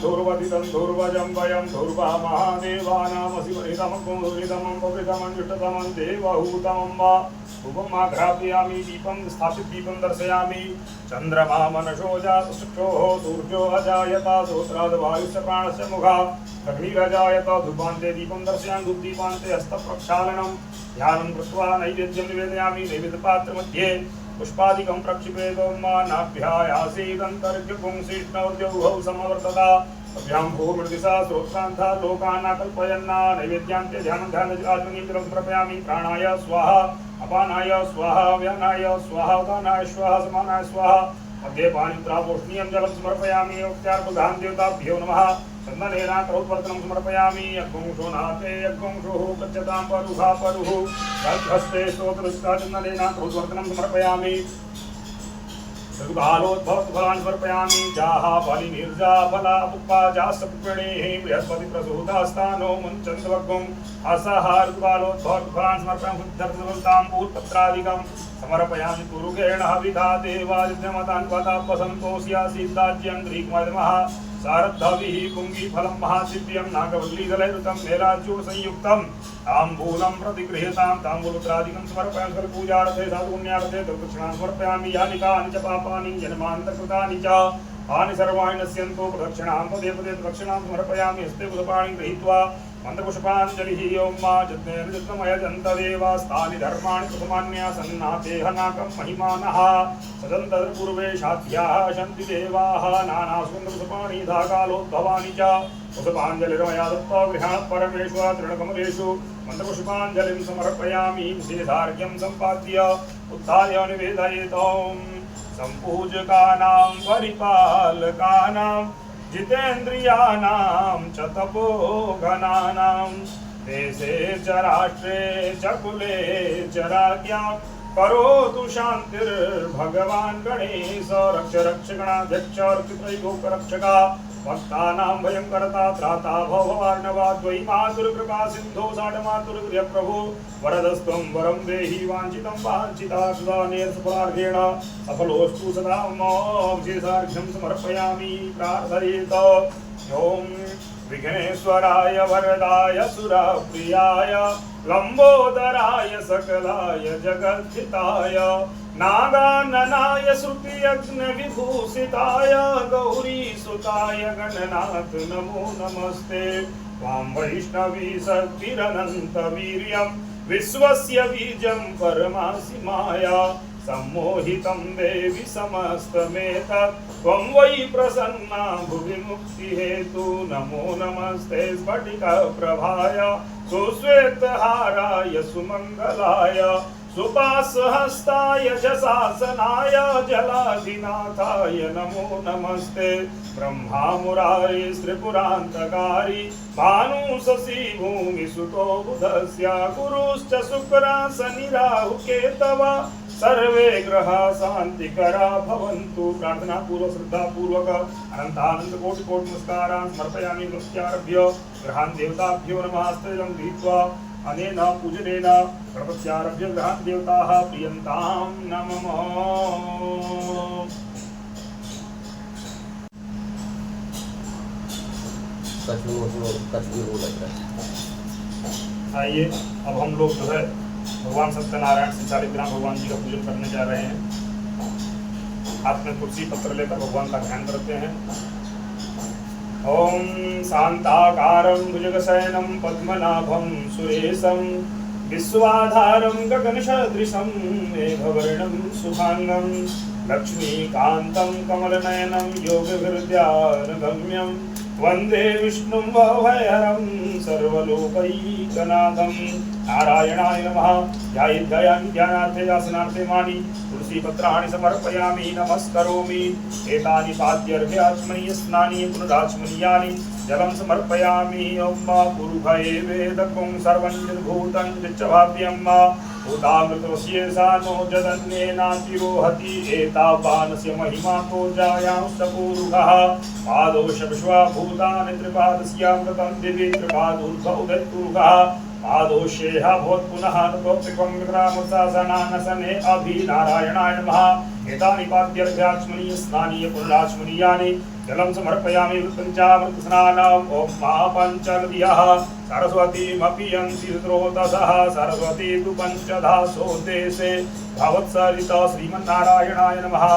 धूर्वदितं धूर्वजं वयं धूर्वा महादेवानामसिमरितमं दुरितमं पवित्रमं जुष्टतमं देवहूतमं वा धूपमाघ्रापयामि दीपं स्थापित दीपं दर्शयामि चन्द्रमा मनसो जातचक्षुः सूर्यो अजायता श्रोत्राद् वायुश्च प्राणस्य मुखात् अग्निरजायत धूपान्ते दीपं दर्शयामि धूपदीपान्ते हस्तप्रक्षालनं ध्यानं कृत्वा नैवेद्यं निवेदयामि नैवेद्यपात्रमध्ये पुष्पादिकं प्रक्षिपेदं नाभ्यायासीदन्तर्गपुंसिष्णौद्यौहौ समवर्तता अभ्यां भूमिर्दिशा स्रोत्रान्था लोकान् कल्पयन्ना नैवेद्यान्ते ध्यानाग्निमित्रं समर्पयामि प्राणाय स्वाहा अपानाय स्वाहा व्यानाय स्वाहा उदानाय स्वाहा समानाय स्वाहा मध्ये पानित्रापोष्णीयं जलं समर्पयामि उपचारबुधान् देवताभ्यो नमः चन्दनेन करोत्वर्तनं समर्पयामि यज्ञुंशो नाते यज्ञुंशुः गच्छतां परुहा परुः हस्ते स्तोत्रस्ता चन्दनेन करोत्वर्तनं समर्पयामि ऋतुकालोद्भवफलान् समर्पयामि जाहा बलिनिर्जा फला पुप्पा जासपुष्पिणीः बृहस्पतिप्रसूतास्तानो मुञ्चन्द्वग्गुम् असः ऋतुकालोद्भवफलान् समर्पयामि सिद्धर्थसफलतां पूर्वपत्रादिकं समर्पयामि कुरुकेण हविधा देवादित्यमतान्वतापसन्तोष्या सिद्धाज्यं ग्रीक्मदमः सारद्धविः पुङ्गीफलं महासिद्ध्यं नागवल्लीदलैरुतं मेलाच्यूर्संयुक्तं ताम्बूलं प्रतिगृह्यतां ताम्बूलत्रादिकं समर्पयामि सर्वपूजार्थे साधुपुण्यार्थे तद्दक्षिणां समर्पयामि यानि कानि च पापानि जन्मान्तकृतानि च तानि सर्वाणि नश्यन्तु प्रदक्षिणां पदे पदे प्रदक्षिणां समर्पयामि हस्ते पुष्पाणि गृहीत्वा मन्त्रपुष्पाञ्जलिः ओं मा यज्ञेन यज्ञमयजन्तदेवास्तानि धर्माणि प्रथमान्यासन्नातेह नाकं महिमानः सदन्तपूर्वे साध्याः सन्ति देवाः नानासुन्दरपुष्पाणि धाकालोद्भवानि च पुष्पाञ्जलिर्मया दत्त्वा गृहात् परमेश्वर तृणकमलेषु मन्त्रपुष्पाञ्जलिं समर्पयामि विशेषार्घ्यं सम्पाद्य उत्थाय निवेदयेतम् सम्पूजकानां परिपालकानां जितेन्द्रियाणां च तपोघनानां देशे च राष्ट्रे च कुले च राज्ञां करोतु शान्तिर्भगवान् गणेश रक्ष रक्षगणाध्यक्ष रक्षका भक्तानां भयंकरता त्राता भववार्णवा द्वै मातुर्कृपा सिन्धो साढमातुर्गृह प्रभु वरदस्त्वं वरं देहि वाञ्छितं वाञ्छितार्थेन सफलोऽस्तु सदा मम विशेषार्घ्यं समर्पयामि प्रार्थयेत ॐ विघ्नेश्वराय वरदाय सुरप्रियाय लंबोदराय सकलाय जगद्धिताय नागाननाय श्रुतियज्ञविभूषिताय गौरीसुताय गणनाथ नमो नमस्ते वां वैष्णवी शक्तिरनन्तवीर्यं विश्वस्य बीजं परमासि माया सम्मोहितं देवि समस्तमेतत् त्वं वै प्रसन्ना भुवि मुक्तिहेतु नमो नमस्ते स्फटिकप्रभाय सुश्वेतहाराय सुमङ्गलाय सुपासहस्ताय जशासनाय जलाधिनाथाय नमो नमस्ते ब्रह्मा मुरारी त्रिपुरान्तकारी भानुशशि भूमिसुतो बुधस्य गुरुश्च शुक्रा शनि राहु केतव सर्वे ग्रह शांतिकरा भवन्तु। प्रार्थना पूर्व श्रद्धा पूर्वक अनंतानंद कोटि कोटि नमस्कारान् समर्पयामि। नमस्काराभ्य ग्रहान् देवताभ्यो नमः। स्त्रीलं गृहीत्वा अनेन पूजनेन गणपत्यारभ्य ग्रहान् देवताः प्रियन्तां नमः। आइए अब हम लोग जो है भगवान सत्यनारायण से 40 ग्राम भगवान जी का पूजन करने जा रहे हैं। हाथ में तुलसी पत्र लेकर भगवान का ध्यान करते हैं। ओम शांताकारं भुजगशयनं पद्मनाभं सुरेशं विश्वाधारं गगनसदृशं मेघवर्णं शुभांगं लक्ष्मीकान्तं कमलनयनं योगहृदयानुगम्यं वंदे विष्णुं भवभयहरं सर्वलोकैकनाथं। नारायणाय नमः। ध्यायेद्ध्यायामि ध्यानार्थे आसनार्थे मानि तुलसी पत्राणि समर्पयामि नमस्करोमि। एतानि पाद्यर्घ्याचमनीय स्नानि पुनराचमनीयानि जलं समर्पयामि। ओं पूर्वभये वेदकं सर्वं जगद्भूतं जच्चभाव्यं भूतामृतस्येषा नो जदन्येनातिरोहति एतावानस्य महिमा तो जायांश्च पूरुषः पादोश विश्वभूतानि त्रिपादस्यामृतं दिवि त्रिपादोर्ध्वोदयतुर्गः पादोषेह भवत् पुनः नतोऽप्यकं विक्रामशासनानसने अभि। नारायणाय नमः। एतानि पाद्यर्घ्याचमनीय स्नानीय पुण्डाचमनीयानि जलं समर्पयामि पंचामृत स्नानम् ओम महापंचनद्यः सरस्वतीमपि यन्ति स्रोतसः सरस्वती तु पंचधा सोदेशे भवत्सरिता श्रीमन्नारायणाय नमः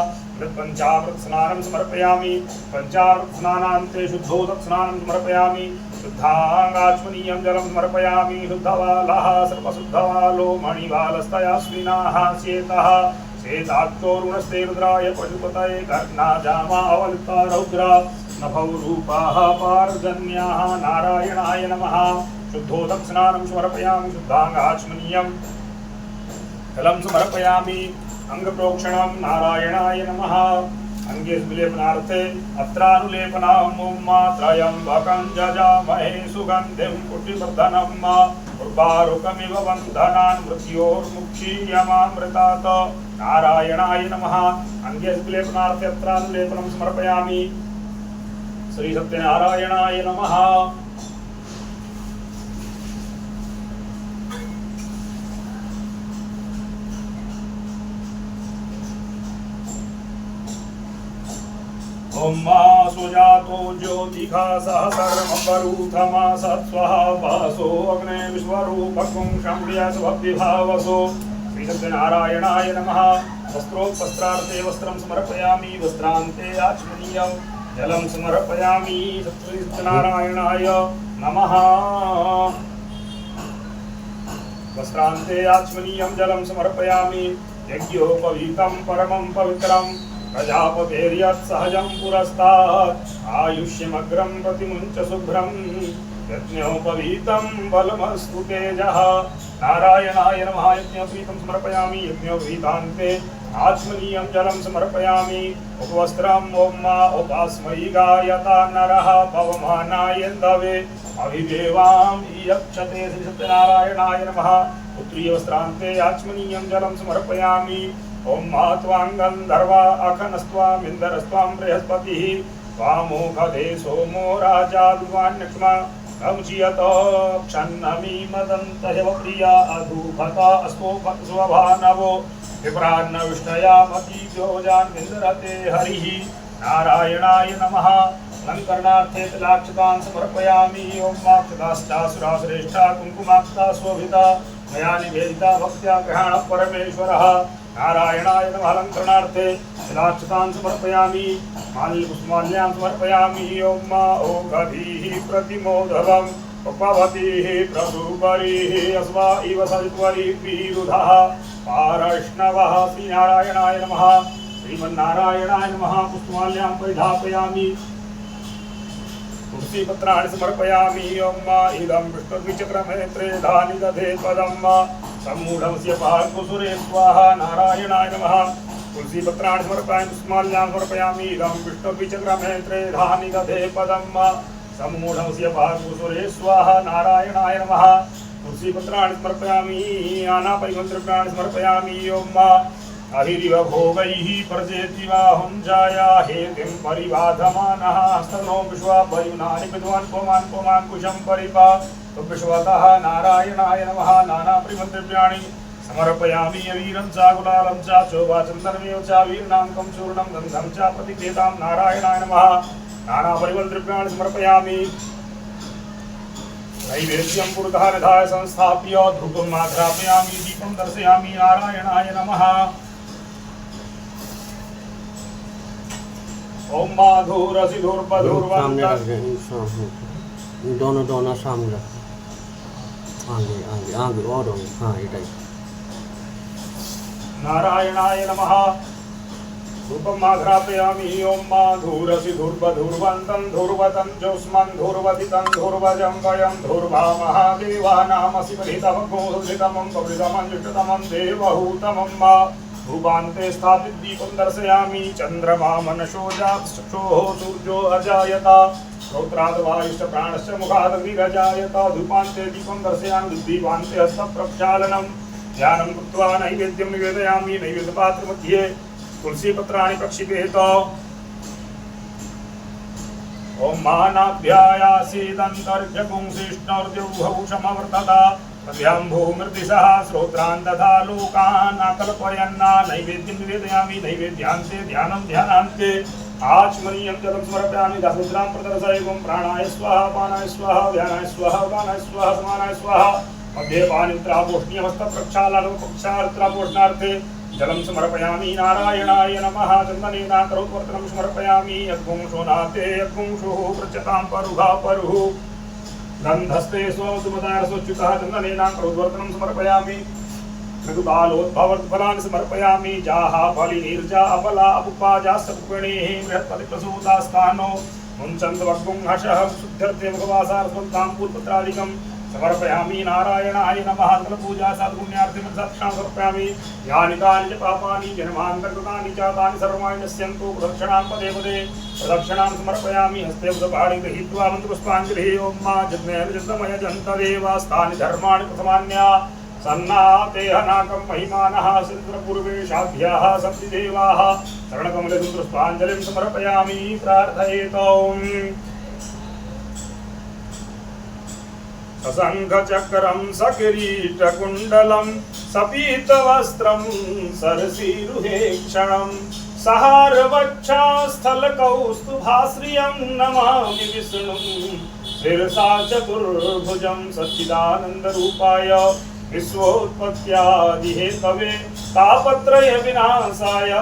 पंचामृत स्नानं समर्पयामि पंचामृत स्नानान्ते शुद्धोदक स्नानं समर्पयामि शुद्धांगाचमनीयं जलं समर्पयामि शुद्धवालः सर्वशुद्धवालो मणिबालस्तया श्रीनाः श्वेतः श्वेताक्षोरुणस्ते रुद्राय पशुपतये कर्णाजामावलिता रौद्रा नभौ रूपाः पारजन्याः नारायणाय नमः शुद्धोदक स्नानं समर्पयामि शुद्धांगाचमनीयं जलं समर्पयामि अंगप्रोक्षणं नारायणाय नमः अंगे विलेपनार्थे अत्रानुलेपनम् ओम त्रयंबकं जजामहे सुगन्धिं पुष्टिवर्धनम् उर्वारुकमिव बन्धनान् मृत्योर्मुक्षीयमामृतात् नारायणाय नमः अंगे विलेपनार्थे अत्रानुलेपनं समर्पयामि श्री सत्यनारायणाय नमः ओम सुजातो ज्योतिखा सहसर्मपरूथमा सत्स्वः वासो अग्ने विश्वरूपकुं शम्भ्यस्वभिभावसो श्री सत्यनारायणाय नमः वस्त्रोपस्त्रार्थे वस्त्रं समर्पयामि वस्त्रान्ते आचमनीयं जलं समर्पयामि श्री सत्यनारायणाय नमः वस्त्रान्ते आचमनीयं जलं समर्पयामि यज्ञोपवीतं परमं पवित्रं प्रजापतेर्यत् सहजं पुरस्तात् आयुष्यमग्रं प्रतिमुञ्च शुभ्रं यज्ञोपवीतं बलमस्तु तेजः नारायणाय नमः यज्ञोपवीतं समर्पयामि यज्ञोपवीतान्ते आचमनीयं जलं समर्पयामि उपवस्त्रम् ओम उपास्मै गायता नरः पवमानायन्दवे अभिदेवां यक्षते श्री सत्यनारायणाय नमः पुत्रीवस्त्रान्ते आचमनीयं जलं समर्पयामि ओम त्वां गन्धर्वा अखनस्त्वामिन्दरस्त्वां बृहस्पतिः त्वामोघदे सोमो राजा विवान्यक्ष्मा अमुचीयत क्षन्नमी मदन्तयव प्रिया अधूभता अस्मोपस्वभानवो विप्रान्न विष्णयामति जोजान्विन्दरते हरिः नारायणाय नमः अलङ्करणार्थे तिलाक्षतान् समर्पयामि ओम माक्षताश्चासुरा श्रेष्ठा कुङ्कुमाक्षता शोभिता मया निवेदिता भक्त्या ग्रहणः परमेश्वरः नारायणाय नमः अलङ्करणार्थे तिलाक्षतान् समर्पयामि माल्यपुष्पमाल्यां समर्पयामि ओम ओघभिः प्रतिमोदभम् उपवतीः प्रसूपरिः अस्वा इव सवित्वरिभिरुधः पारश्नवः श्रीनारायणाय नमः श्रीमन्नारायणाय नमः पुष्पमाल्यां परिधापयामि तुलसीपत्राणि समर्पयामि ओम इदं विष्णुद्विचक्रमे त्रेधानि दधे पदं सम्मूढमस्य पार्कुसुरे स्वाहा नारायणाय नमः तुलसीपत्राणि समर्पयामि पुष्पमाल्यां समर्पयामि इदं विष्णुद्विचक्रमे त्रेधानि दधे पदं सम्मूढमस्य पार्कुसुरे स्वाहा नारायणाय नमः तुलसीपत्राणि समर्पयामि नानापरिमन्त्रप्राणि समर्पयामि ओम अहिरिव भोगैः प्रजेति वाहुं जाया हेतिं परिबाधमानः स्तनो विश्वाभयुनानि विद्वान् पुमान् पुमाङ्कुशं परिपा विश्वतः नारायणाय नमः नानापरिमन्त्रप्राणि समर्पयामि वीरं च गुलालं च चोभाचन्दनमेव च वीरनामकं चूर्णं गन्धं च प्रतिकेतां नारायणाय नमः नानापरिमन्त्रप्राणि समर्पयामि नैवेद्यं पुरतः निधाय संस्थाप्य धूपं आघ्रापयामि दीपं दर्शयामि नारायणाय नमः ओम माधुर सिधुर्बधुर्वन्तः दोनों सामने आगे आगे आगे और हाँ ये टाइप नारायणाय नमः धूपं आघ्रापयामि ओम माधुर सिधुर्बधुर्वन्तं धुर्वतं जोष्मन् धुर्वदितं धुर्वजं वयं धुर्वा महादेवानामसि परितमं पवित्रमं देवहूतमं भूपान्ते स्थापित दीपं दर्शयामि चन्द्रमा मनसो चक्षुः सूर्यो अजायत श्रोत्राद्वायुश्च प्राणश्च मुखादग्निरजायत धूपान्ते दीपं दर्शयामि दीपान्ते हस्तप्रक्षालनं ध्यानं कृत्वा नैवेद्यं निवेदयामि नैवेद्यपात्रमध्ये तुलसीपत्राणि प्रक्षिपेत ओम मानाभ्यायासीदन्तर्घ्यपुंसिष्णोर्द्युभूषमवर्तत तद्भ्याम्भूमृतिसः श्रोत्रान् तथा लोकान् आकल्पयन्ना नैवेद्यं निवेदयामि नैवेद्यान्ते ध्यानं ध्यानान्ते आचमनीयं जलं समर्पयामि दशमुद्रां प्रदर्शयेवं प्राणाय स्वाहा पानाय स्वाहा व्यानाय स्वाहा उदानाय स्वाहा समानाय स्वाहा मध्ये पानित्रापोष्ण्यमस्तप्रक्षालनोपक्षार्त्रापोषणार्थे जलं समर्पयामि नारायणाय नमः चन्दनेनाकरोत्वर्तनं समर्पयामि यद्वंशोनाते यद्वंशोः पृच्छतां परुहा परुः गन्धस्ते स्वमधुमदारसोच्युतः चन्दनेनाकरोत्वर्तनं समर्पयामि ऋतुबालोद्भवफलानि समर्पयामि जाहा फली नीर्जा अपला अपुपाजा सत्पणेः बृहत्पतिप्रसूतास्तानो मुञ्चन्द्वग्गुं हषः शुद्ध्यर्थे मुखवासारस्वन्तां पूर्वपत्रादिकं समर्पयामि नारायणाय नमः पूजा सद्पुण्यार्थे साक्षां समर्पयामि यानि कानि च पापानि जन्मान्तर्गतानि च तानि सर्वाणि नश्यन्तु प्रदक्षिणां पदे पदे प्रदक्षिणां समर्पयामि हस्ते उदपाणि गृहीत्वा मन्त्रपुष्पाञ्जलिः ॐ मा जग्नेर्जन्तमय जन्तदेवास्तानि धर्माणि प्रथमान्या सन्नातेहनाकं महिमानः सिद्ध्रपूर्वेशाभ्याः सप्ति देवाः शरणकमलसुन्दरपुष्पाञ्जलिं समर्पयामि प्रार्थयेतौम् सशङ्खचक्रं सकिरीटकुण्डलं सपीतवस्त्रं सरसीरुहेक्षणं सहारवक्षस्थलकौस्तुभाश्रियं नमामि विष्णुं शिरसा चतुर्भुजं सच्चिदानन्दरूपाय विश्वोत्पत्त्यादिहेतवे तापत्रय विनाशाय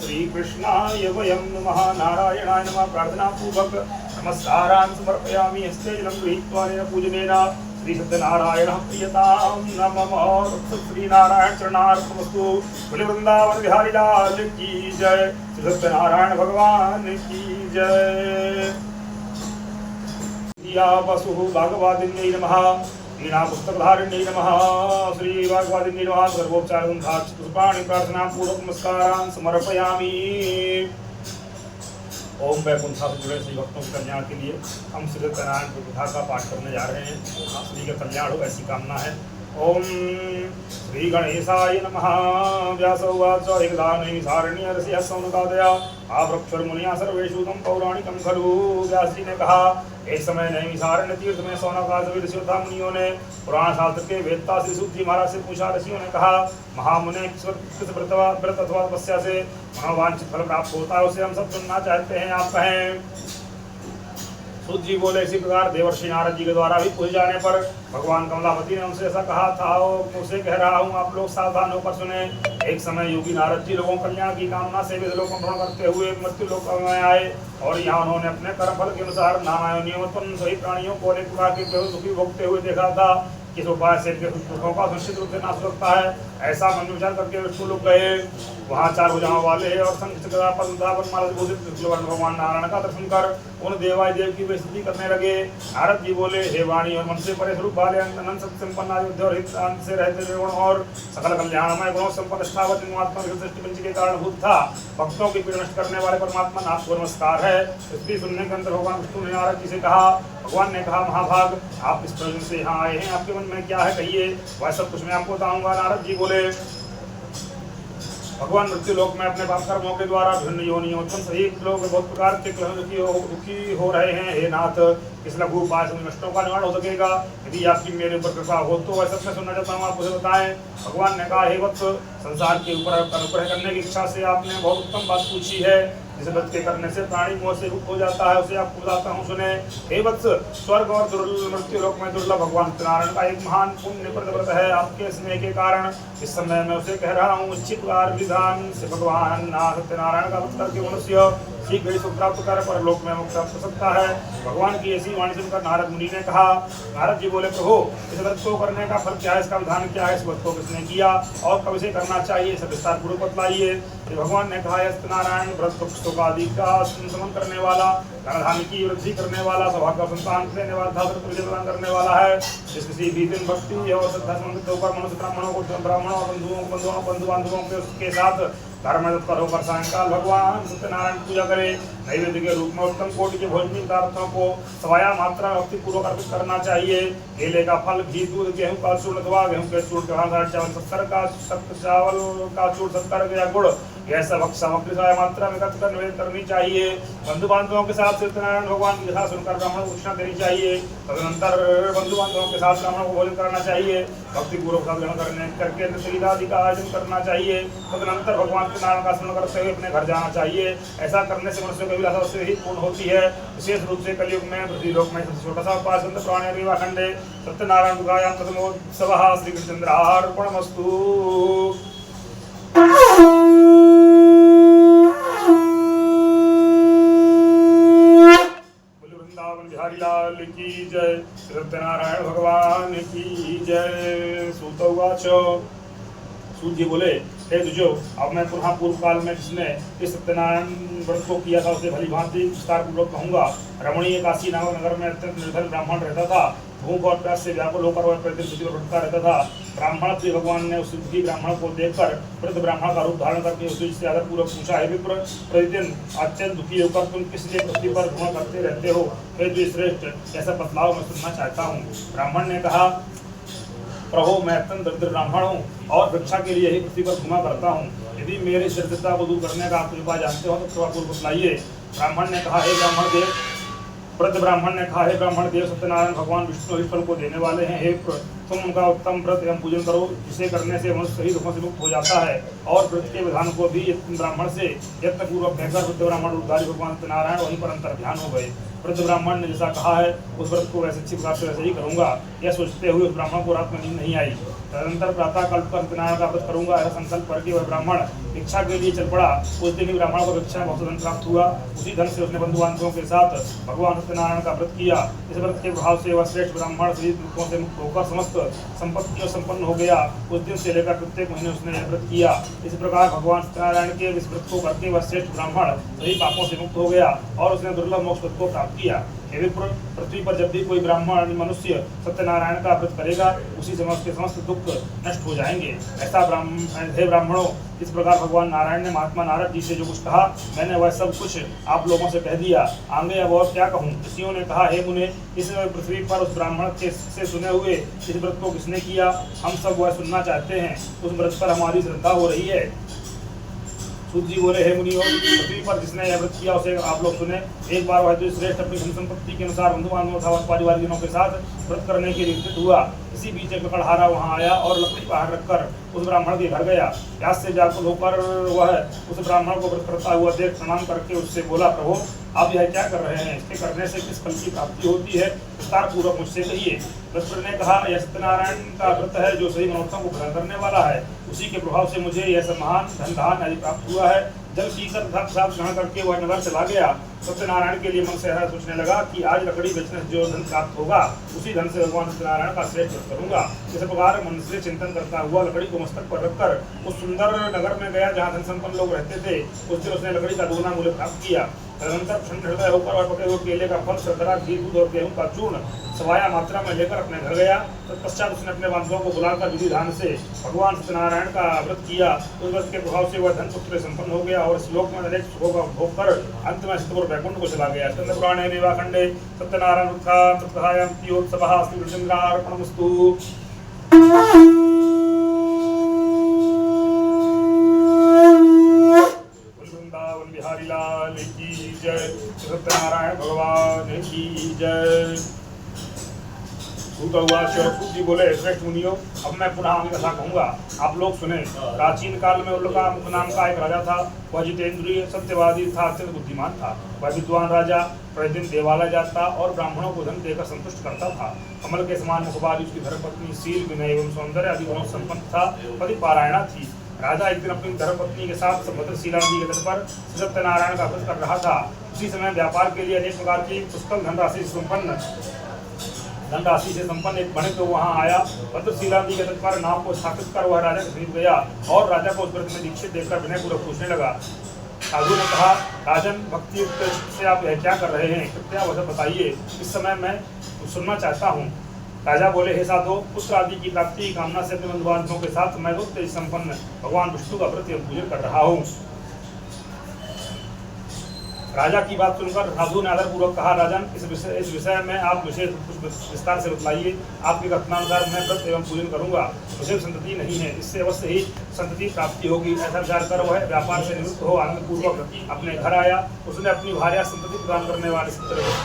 श्रीकृष्णाय वयं नमः नारायणाय नमः प्रार्थनापूर्वक नमस्कारान् समर्पयामि हस्ते जलं गृहीत्वा अनेन पूजनेन श्री सत्यनारायणः प्रियतां नमः श्रीनारायण चरणार्पणमस्तु बोले वृंदावन बिहारी लाल की जय श्री सत्यनारायण भगवान की जय या वसुः भागवतिन्यै नमः वीणा पुस्तकधारिण्यै नमः श्री भागवतिन्यै नमः सर्वोपचारं पुष्पाणि प्रार्थना पूर्वक नमस्कारान् समर्पयामि। ओम वैकुंठा से जुड़े श्री भक्तों की कल्याण के लिए हम श्री सत्यनारायण की कथा का पाठ करने जा रहे हैं। श्री का कल्याण हो ऐसी कामना है। ओम श्री गणेशाय नमः। व्यासोवाच एकदा नैमिषारण्यर्षिः सौनकादया आवृक्षुर्मुनिया सर्वेषु तं पौराणिकं खलु। व्यास जी ने कहा, एक समय नैमिषारण्य तीर्थ में सौनकादि ऋषियों तथा मुनियों ने पुराण शास्त्र के वेदता श्री सूत जी महाराज से पूछा। ऋषियों ने कहा, महामुने किस व्रत अथवा तपस्या से मनोवांछित फल प्राप्त होता है, उसे हम सब सुनना चाहते हैं, आप कहें। सूत जी बोले, इसी प्रकार देवर्षि नारद जी के द्वारा भी पूछे जाने पर भगवान कमलापति ने उनसे ऐसा कहा था। उसे कह रहा हूँ, आप लोग सावधान होकर सुने। एक समय योगी नारद जी लोगों कल्याण की कामना से वेद लोक भ्रमण करते हुए मृत्यु लोक में आए और यहाँ उन्होंने अपने कर्मफल के अनुसार नामायोनियों सभी प्राणियों को अनेक प्रकार के दुखी भोगते हुए देखा था। किस उपाय से दुखों का निश्चित रूप से नाश सकता है, ऐसा मन विचार करके विष्णु लोग गए। वहाँ चार भुजाओं वाले और भगवान नारायण का दर्शन कर उन देवादिदेव की बेइज्जती करने लगे। नारद जी बोले, हे वाणी और मन से परे स्वरूप वाले अनंत सत्य संपन्न आयुध और हित से रहते हुए गुण और सकल कल्याणमय गुणों संपन्न स्थावत परमात्मा की सृष्टि पंच के कारणभूत था। भक्तों की पीड़ा नष्ट करने वाले परमात्मा आपको नमस्कार है। इसलिए सुनने के अंतर भगवान विष्णु ने नारद जी से कहा। भगवान ने कहा, महाभाग, आप इस प्रयोजन से यहाँ आए हैं, आपके मन में क्या है कहिए, वह सब कुछ मैं आपको बताऊंगा। नारद जी बोले, भगवान मृत्यु लोक में अपने पाप कर्मों के द्वारा भिन्न योनियों उत्पन्न सही लोग बहुत प्रकार के दुखी हो रहे हैं। हे नाथ, इस लघु उपाय से नष्टों का निवारण हो सकेगा। यदि आपकी मेरे ऊपर कृपा हो तो वह सब मैं सुनना चाहता हूँ, आप मुझे बताएं। भगवान ने कहा, हे वत्स, संसार के ऊपर अनुग्रह करने की इच्छा से आपने बहुत उत्तम बात पूछी है। जिस व्रत के करने से प्राणी मोह से मुक्त हो जाता है, उसे आपको बताता हूँ, सुने। हे वत्स, स्वर्ग और मृत्यु लोक में दुर्लभ भगवान सत्यनारायण का एक महान पुण्यप्रद व्रत है। आपके स्नेह के कारण इस समय मैं उसे कह रहा हूँ। इच्छित विधान से भगवान सत्यनारायण का व्रत करके मनुष्य शीघ्र ही सुख प्राप्त कर पर लोक में मुक्त प्राप्त कर सकता है। भगवान की ऐसी वाणी सुनकर नारद मुनि ने कहा। नारद जी बोले, प्रभु, इस व्रत को करने का फल क्या है, इसका विधान क्या है, इस व्रत को किसने किया और कब इसे करना चाहिए, सब विस्तार पूर्वक बतलाइए। भगवान ने कहा, सत्यनारायण व्रत आदि का समन करने वाला, धन की वृद्धि करने वाला, सौभाग्य संतान देने वाला, प्रदान करने वाला है। जिस किसी भी दिन भक्ति और श्रद्धा संबंधित होकर मनुष्य ब्राह्मणों बंधु बांधवों के साथ धर्म तत्पर होकर सायंकाल भगवान सत्यनारायण पूजा करे नैवेद्य के रूप में उत्तम कोटि के भोजनीय पदार्थों को सवाया मात्रा में भक्ति पूर्वक अर्पित करना चाहिए। केले का फल, घी, दूध, गेहूं का चूर्ण अथवा गेहूं के चूर्ण के भाग, चावल का चूर्ण, शक्कर या गुड़, यह सब सामग्री सवाया मात्रा में एकत्र कर निवेदन करनी चाहिए। बंधु बांधवों के साथ सत्यनारायण भगवान की कथा सुनकर ब्राह्मण को दक्षिणा देनी चाहिए। तदनंतर बंधु बांधवों के साथ ब्राह्मणों को भोजन करना चाहिए। भक्ति पूर्वक ग्रहण करने करके नृत्य आदि का आयोजन करना चाहिए। तदनंतर भगवान के नारायण का स्मरण करते हुए अपने घर जाना चाहिए। ऐसा करने से मनुष्य की अभिलाषा उससे ही पूर्ण होती है। विशेष रूप से कलयुग में पृथ्वीलोक में सबसे छोटा सा उपाय संत पुराण खंडे सत्यनारायण गुगायां प्रथमोत्सवः श्री कृष्णचंद्रार्पणमस्तु। बिहारी लाल की जय, सत्यनारायण भगवान की जय। सूत उवाच, सूत जी बोले, हे दुजो, अब मैं पुनः पूर्व काल में जिसने इस सत्यनारायण व्रत को किया था उसे भली भांति विस्तार पूर्वक कहूंगा। रमणीय काशी नामक नगर में अत्यंत निर्धन ब्राह्मण रहता था। भूख और प्यास से व्याकुल होकर वह प्रतिदिन पृथ्वी पर भटकता रहता था। ब्राह्मण प्रिय भगवान ने उस दुखी ब्राह्मण को देखकर वृद्ध ब्राह्मण का रूप धारण करके उससे आदर पूर्वक पूछा, हे विप्र, प्रतिदिन अत्यंत दुखी होकर तुम किस लिए पृथ्वी पर भ्रमण करते रहते हो? हे द्विश्रेष्ठ, ऐसा बतलाव मैं सुनना चाहता हूँ। ब्राह्मण ने कहा, प्रभु, मैं अत्यंत दरिद्र ब्राह्मण हूँ और भिक्षा के लिए ही पृथ्वी पर घुमा करता हूँ। यदि मेरी दरिद्रता को दूर करने का आप उपाय जानते हो तो कृपा पूर्वक बताइए। ब्राह्मण ने कहा, हे ब्राह्मण देव, वृद्ध ब्राह्मण ने कहा, हे ब्राह्मण देव, सत्यनारायण भगवान विष्णु इस फल को देने वाले हैं। हे तुम उनका उत्तम व्रत एवं पूजन करो, जिसे करने से मनुष्य सही दुखों से मुक्त हो जाता है। और व्रत के विधान को भी ब्राह्मण से यत्न पूर्वक कहकर वृद्ध ब्राह्मण उद्धारी भगवान सत्यनारायण वहीं पर अंतर ध्यान हो गए। वृद्ध ब्राह्मण ने जैसा कहा है उस व्रत को वैसे अच्छी प्रकार से वैसे ही करूंगा, यह सोचते हुए उस ब्राह्मण को रात में नींद नहीं आई। तदनंतर प्रातः काल पर सत्यनारायण का व्रत करूंगा ऐसा संकल्प करके वह ब्राह्मण भिक्षा के लिए चल पड़ा। उस दिन ही ब्राह्मण को भिक्षा में बहुत धन प्राप्त हुआ। उसी धन से उसने बंधु बांधवों के साथ भगवान सत्यनारायण का व्रत किया। इस व्रत के प्रभाव से वह श्रेष्ठ ब्राह्मण सभी दुखों से मुक्त होकर समस्त संपत्तियों संपन्न हो गया। उस दिन से लेकर प्रत्येक महीने उसने यह व्रत किया। इस प्रकार भगवान सत्यनारायण के इस व्रत को करके वह श्रेष्ठ ब्राह्मण सभी पापों से मुक्त हो गया और उसने दुर्लभ मोक्ष पद को प्राप्त किया। पृथ्वी पर जब भी कोई ब्राह्मण मनुष्य सत्यनारायण का व्रत करेगा उसी समय उसके समस्त दुख नष्ट हो जाएंगे। ऐसा हे ब्राह्मणों, इस प्रकार भगवान नारायण ने महात्मा नारद जी से जो कुछ कहा मैंने वह सब कुछ आप लोगों से कह दिया। आगे अब और क्या कहूँ। ऋषियों ने कहा, हे मुने, इस पृथ्वी पर उस ब्राह्मण के से सुने हुए इस व्रत को किसने किया? हम सब वह सुनना चाहते हैं। उस व्रत पर हमारी श्रद्धा हो रही है। सूत जी बोले, हे मुनियों, पृथ्वी पर जिसने यह व्रत किया उसे आप लोग सुने। एक बार वह श्रेष्ठ अपनी धन संपत्ति के अनुसार बंधु बांधवों और पारिवारिकजनों के साथ व्रत करने के लिए नियुक्त हुआ। इसी बीच एक लकड़हारा वहां आया और लकड़ी बाहर रखकर उस ब्राह्मण के घर गया। प्यास से व्याकुल होकर वह उस ब्राह्मण को व्रत करता हुआ देख प्रणाम करके उससे बोला, प्रभु, आप यह क्या कर रहे हैं? इसके करने से किस फल की प्राप्ति होती है? विस्तार पूर्वक मुझसे कहिए। वृत्र ने कहा, यह सत्यनारायण का व्रत है जो सही मनोरथों को पूरा करने वाला है। उसी के प्रभाव से मुझे यह सम्मान धन धान आदि प्राप्त हुआ है। जल पीकर साथ ग्रहण करके वह नगर चला गया। सत्यनारायण के लिए मन से ऐसा सोचने लगा कि आज लकड़ी बेचने से जो धन प्राप्त होगा उसी धन से भगवान सत्यनारायण का श्रेष्ठ व्रत करूंगा। इस प्रकार मन से चिंतन करता हुआ लकड़ी को मस्तक पर रखकर उस सुंदर नगर में गया जहाँ धन संपन्न लोग रहते थे। उस दिन उसने लकड़ी का दोगुना मूल्य प्राप्त किया। तदनंतर प्रसन्न हृदय होकर वह पके हुए केले का फल, शर्करा, घी, दूध और गेहूं का चूर्ण सवाया मात्रा में लेकर अपने घर गया। तत्पश्चात उसने अपने बांधवों को बुलाकर विधि विधान से भगवान सत्यनारायण का व्रत किया। उस व्रत के प्रभाव से वह धन पुत्र संपन्न हो गया और इस लोक में अनेक सुखों का भोग कर अंत में सिद्धपुर वैकुंठ को चला गया। स्कंद पुराणे रेवाखंडे सत्यनारायण उत्सवः श्री कृष्णार्पणमस्तु। बिहारी लाल की जय, सत्यनारायण भगवान की जय। सूत जी बोले, श्रेष्ठ मुनियों, अब मैं पुनः आगे कथा कहूंगा, आप लोग सुने। प्राचीन काल में उल्का नाम का एक राजा था। वह जितेंद्रिय सत्यवादी था, अत्यंत बुद्धिमान था। वह विद्वान राजा प्रतिदिन देवालय जाता और ब्राह्मणों को धन देकर संतुष्ट करता था। कमल के समान मुख वाली उसकी धर्मपत्नी शील, विनय एवं सौंदर्य आदि गुणों संपन्न था। पति पारायणा थी। राजा एक दिन अपनी धर्मपत्नी के साथ भद्रशिला नदी के तट पर सत्यनारायण का व्रत कर रहा था। उसी समय व्यापार के लिए अनेक प्रकार की पुष्कल धनराशि से संपन्न एक वणिक वहां आया। भद्रशिला नदी के तट पर नाव को स्थापित कर वह राजा के समीप गया और राजा को उस व्रत में दीक्षित देखकर विनय पूर्वक पूछने लगा। साधु ने कहा, राजन, भक्ति से आप यह क्या कर रहे हैं? कृपया वह बताइए, इस समय मैं सुनना चाहता हूँ। राजा बोले, हे साधो, पुत्र आदि की प्राप्ति की कामना से अपने बंधु बांधवों के साथ मैं बहुत तेज संपन्न भगवान विष्णु का व्रत पूजन कर रहा हूँ। राजा की बात सुनकर साधु ने आदरपूर्वक कहा, राजन इस विषय में आप मुझे कुछ विस्तार से बतलाइए। आपके कथनानुसार मैं व्रत एवं पूजन करूंगा, मुझे संतति नहीं है, इससे अवश्य ही संतति प्राप्ति होगी। ऐसा विचार कर वह व्यापार से निवृत्त हो आनंद पूर्वक अपने घर आया। उसने अपनी भार्या संतति प्रदान करने वाले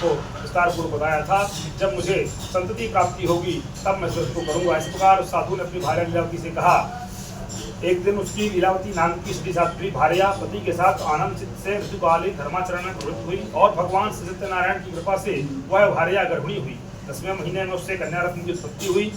को विस्तार पूर्वक बताया था। जब मुझे संतति प्राप्ति होगी तब मैं इसको करूंगा। इस प्रकार साधु ने अपनी भार्या लीलावती से कहा। एक दिन उसकी लीलावती नाम की सती भार्या पति के साथ आनंद चित्त से ऋतुकालीन धर्माचरण में प्रवृत्त हुई और भगवान श्री सत्यनारायण की कृपा से वह भार्या गर्भिणी हुई। 10वें महीने में उससे कन्या रत्न की उत्पत्ति हुई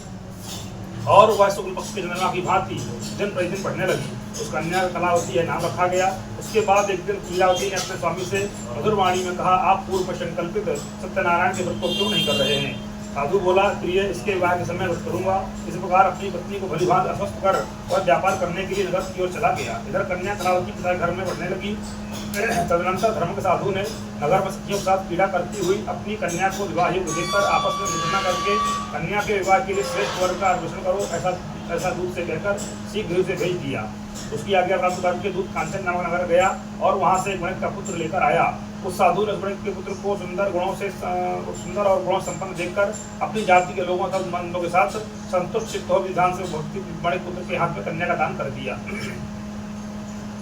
और वह शुक्ल पक्ष के चंद्रमा की भांति दिन प्रतिदिन बढ़ने लगी। उस कन्या कलावती यह नाम रखा गया। उसके बाद एक दिन लीलावती ने अपने स्वामी से मधुर वाणी में कहा, आप पूर्व में संकल्पित सत्यनारायण के व्रत को क्यों नहीं कर रहे हैं? साधु बोला, प्रिय इसके विवाह के समय व्रत करूंगा। इस प्रकार अपनी पत्नी को भलीभांति आश्वस्त कर वह व्यापार करने के लिए नगर की ओर चला गया। इधर कन्या कलावती पिता घर में बढ़ने लगी। तदनंतर धर्म के साधु ने नगर में सखियों के साथ पीड़ा करती हुई अपनी कन्या को विवाह योग्य देखकर आपस में निश्चय करके कन्या के विवाह के लिए श्रेष्ठ वर्ग का अन्वेषण करो ऐसा दूत से कहकर शीघ्र उसे भेज दिया। उसकी आज्ञा प्राप्त करके दूत कांचन नामक नगर गया और वहां से एक वणिक का पुत्र लेकर आया। उस साधु ने वणिक के पुत्र को सुंदर और गुणों संपन्न देखकर अपनी जाति के लोगों तथा मंदों के साथ संतुष्ट चित्त हो विधान से भक्ति वणिक पुत्र के हाथ में कन्या का दान कर दिया।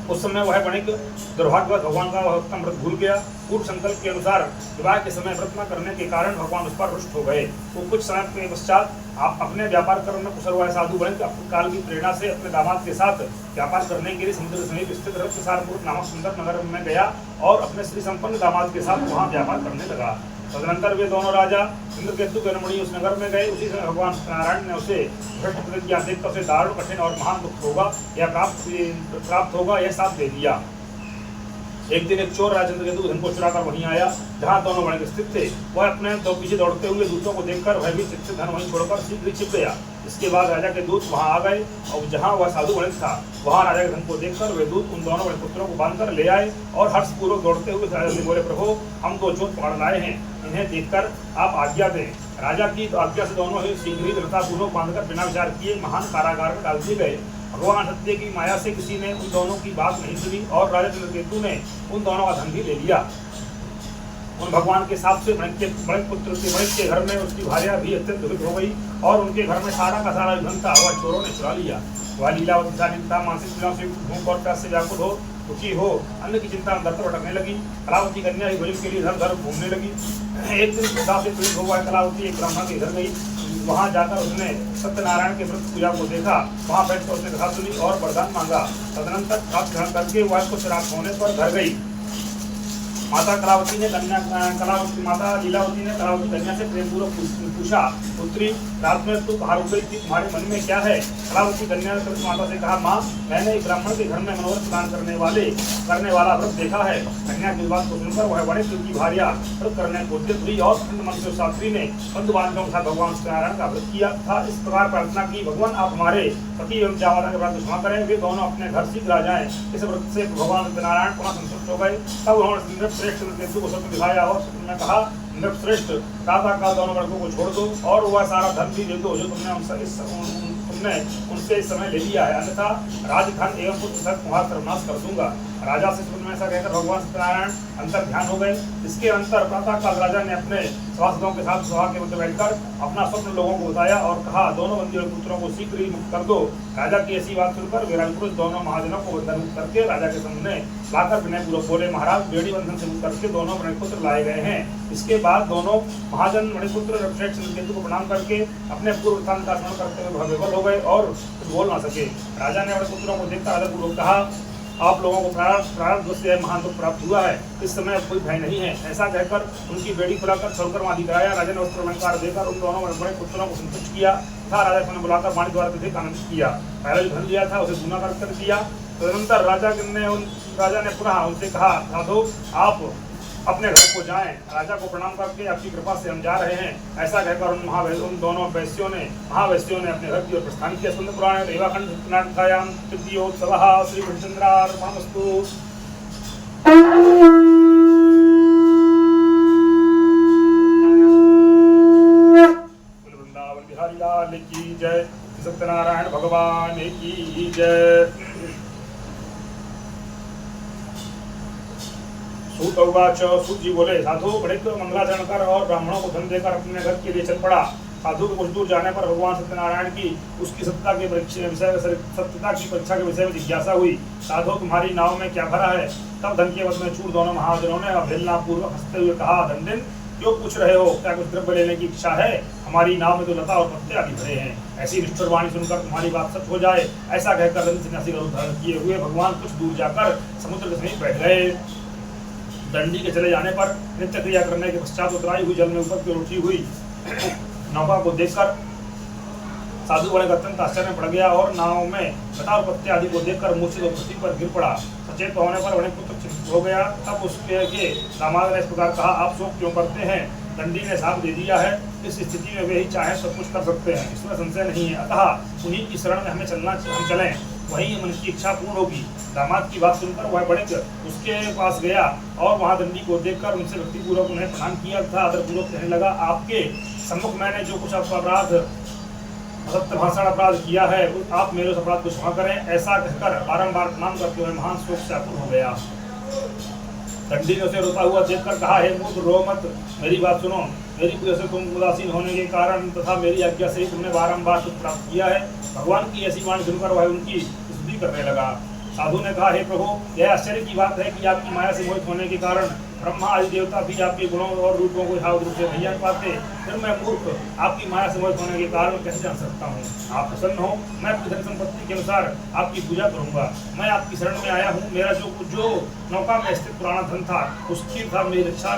उस समय वह वणिक दुर्भाग्यवश भगवान का उत्तम व्रत भूल गया। पूर्व संकल्प के अनुसार विवाह के समय व्रत न करने के कारण भगवान उस पर रुष्ट हो गए। वो कुछ समय के पश्चात आप अपने व्यापार करने में कुशल हुआ साधु वणिक काल की प्रेरणा से अपने दामाद के साथ व्यापार करने के लिए समुद्र समीप स्थित रत्नसारपुर नामक सुंदर नगर में गया और अपने श्री संपन्न दामाद के साथ वहां व्यापार करने लगा। तदनंतर वे दोनों राजा इंद्रकेतु के रमणीय उस नगर में गए। उसी समय भगवान नारायण ने उसे भ्रष्ट प्रतिज्ञा देकर उसे दारुण कठिन और महान दुख होगा या प्राप्त होगा यह साथ दे दिया। एक दिन एक चोर राजा इंद्रकेतु धन को चुराकर वहीं आया जहां दोनों वणिक स्थित थे। वह अपने दो पीछे दौड़ते हुए दूतों को देखकर वह भी चित्त धन वहीं छोड़कर शीघ्र ही छिप गया। इसके बाद राजा के दूत वहां आ गए और जहां वह साधु वणिक था वहां राजा के धन को देखकर वे दूत उन दोनों वणिक पुत्रों को बांधकर ले आए और हर्षपूर्वक दौड़ते हुए राजा से बोले, प्रभु हम दो चोर पकड़ लाए हैं, इन्हें देखकर आप आज्ञा दें। राजा की आज्ञा से दोनों ही शीघ्र ही दृढ़तापूर्वक बांधकर बिना विचार किए महान कारागार में डाल दिए गए। भगवान सत्य की माया से किसी ने उन दोनों की बात नहीं सुनी और राजा चंद्रकेतु ने उन दोनों का धन भी ले लिया। उन भगवान के साथ से वणिक पुत्र के घर में उसकी भार्या भी अत्यंत दुखित हो गई और उनके घर में सारा का सारा धन था वह चोरों ने चुरा लिया। वह लीलावती शालीनता मानसिक पीड़ाओं से भूख और प्यास से व्याकुल हो दुखी हो अन्न की चिंता में दर भटकने लगी। कलावती कन्या ही भोजन के लिए इधर उधर घूमने लगी। एक दिन श्रद्धा से पीड़ित हुआ कलावती एक ब्राह्मण के घर गई। वहां जाकर उसने सत्यनारायण के व्रत पूजा को देखा। वहां बैठकर उसने कथा सुनी और वरदान मांगा। तदनंतर प्राप्त ग्रहण करके वह को श्राप होने पर घर गई। माता लीलावती ने कलावती कन्या से प्रेमपूर्वक पूछा, पुत्री रात में तू बाहर उठ गई थी, तुम्हारे मन में क्या है? कलावती कन्या ने माता से कहा, माँ मैंने एक ब्राह्मण के घर में मनोरथ प्रदान करने वाला व्रत देखा है। कन्या की बात को सुनकर वह वणिक की भार्या व्रत करने को उद्यत हुई और मंत्र शास्त्री ने बंधु बांधवों के साथ भगवान सत्यनारायण का व्रत किया था। इस प्रकार प्रार्थना की, भगवान आप हमारे पति एवं जावादा के व्रत क्षमा करें। वे दोनों अपने घर शीघ्र आ जाएं। इस व्रत से भगवान सत्यनारायण पुनः संतुष्ट हो गए। तब उन्होंने श्रेष्ठ केतु को स्वप्न दिखाया और स्वप्न में कहा, नृपश्रेष्ठ दाता का दोनों लड़कों को छोड़ दो और वह सारा धन भी दे दो जो तुमने उनसे इस समय ले लिया है, अन्यथा राजधन एवं पुत्र सहित तुम्हारा सर्वनाश कर दूंगा। राजा से स्वप्न में ऐसा कहकर भगवान सत्यनारायण अंतर ध्यान हो गए। इसके अंतर प्रातःकाल राजा ने अपने सभासदों के साथ सभा के मध्य बैठकर अपना स्वप्न लोगों को बताया और कहा, दोनों बंदी और पुत्रों को शीघ्र ही मुक्त कर दो। राजा की ऐसी बात सुनकर वीरान पुरुष दोनों महाजनों को बंधन मुक्त करके राजा के सामने लाकर विनय पूर्वक बोले, महाराज बेड़ी बंधन से मुक्त करके दोनों मणिपुत्र लाए गए हैं। इसके बाद दोनों महाजन मणिपुत्र चंद्रकेतु को प्रणाम करके अपने पूर्व स्थान का स्मरण करते हुए विवल हो गए और कुछ बोल न सके। राजा ने मणिपुत्रों को देखकर आदरपूर्वक कहा, आप लोगों को प्रारब्ध से महान दुख प्राप्त हुआ है, इस समय कोई भय नहीं है। ऐसा कहकर उनकी बेड़ी खुलाकर छोड़कर वहां दिखाया। राजा ने वस्त्र अलंकार देकर उन दोनों बड़े पुत्रों को संतुष्ट किया था। राजा ने बुलाकर वाणी द्वारा अधिक आनंदित किया। पहले जो धन लिया था उसे दूना कर दिया। तदनंतर राजा ने पुनः उनसे कहा, साधु आप अपने घर को जाएं। राजा को प्रणाम करके आपकी कृपा से हम जा रहे हैं। ऐसा कहकर उन दोनों महावैश्यों ने अपने घर की ओर प्रस्थान किया। सुंदर पुराण रेवाखंड नाटकायाम तृतीयोत्सवः श्री कृष्णचंद्रार्पणमस्तु। वृंदावन बिहारी लाल की जय, सत्यनारायण भगवान की जय। सूत उवाच, सूत जी बोले, साधु बड़े मंगलाचरण कर और ब्राह्मणों को धन देकर अपने घर के लिए चल पड़ा। साधु को कुछ दूर जाने पर भगवान सत्यनारायण की उसकी सत्यता के सत्यता की परीक्षा के विषय में जिज्ञासा हुई। साधु तुम्हारी नाव में क्या भरा है? तब धन के वश में चूर दोनों महाजनों ने अवहेलना पूर्वक हंसते हुए कहा, धनदिन क्यों पूछ रहे हो? क्या कुछ द्रव्य लेने की इच्छा है? हमारी नाव में तो लता और पत्ते आदि भरे हैं। ऐसी निष्ठुर वाणी सुनकर तुम्हारी बात सच हो जाए, ऐसा कहकर दंडी सन्यासी का रूप धारण किए हुए भगवान कुछ दूर जाकर समुद्र के समीप बैठ गए। दंडी के चले जाने पर नित्य क्रिया करने के पश्चात उतराई हुई जल में ऊपर की उठी हुई नौका को देखकर साधु बड़े अत्यंत आश्चर्य में पड़ गया और नाव में लता और पत्ते आदि को देखकर मूर्छित पृथ्वी पर गिर पड़ा। सचेत होने पर बड़े पुत्र चिंतित हो गया। तब उसके दामाद ने इस प्रकार कहा, आप शोक क्यों करते हैं? दंडी ने साथ दे दिया है, इस स्थिति में वे ही चाहे सब कुछ कर सकते हैं, इसमें संशय नहीं है। अतः उन्हीं की शरण में हमें चलना, हम चलें, वहीं मन की इच्छा पूर्ण होगी। दामाद की बात सुनकर वह बड़े उसके पास गया और वहां दंडी को देखकर उनसे भक्तिपूर्वक उन्हें प्रणाम किया तथा आदरपूर्वक कहने लगा, आपके सम्मुख मैंने जो कुछ आपका अपराध असत्य भाषण अपराध किया है, आप मेरे उस अपराध को क्षमा करें। ऐसा कहकर बारंबार प्रणाम करते हुए महान शोक से आकुल हो गया। दंडी ने उसे रोता हुआ देखकर कहा, हे मूर्ख, रो मत, मेरी बात सुनो। मेरी पूजा से तुम उदासीन होने के कारण तथा मेरी आज्ञा से ही तुमने बारंबार सुख प्राप्त किया है। भगवान की ऐसी वाणी सुनकर वह उनकी स्तुति करने लगा। साधु ने कहा, हे प्रभु, यह आश्चर्य की बात है कि आपकी माया से मोहित होने के कारण ब्रह्मा आदि देवता भी आपके गुणों और रूपों को यथावत रूप से नहीं जान पाते। फिर मैं मूर्ख आपकी माया से मोहित होने के कारण कैसे जान सकता हूँ? आप प्रसन्न हो, मैं अपनी धन संपत्ति के अनुसार आपकी पूजा करूंगा। मैं आपकी शरण में आया हूँ। मेरा जो नौका में स्थित पुराना धन था उसकी था मेरी रक्षा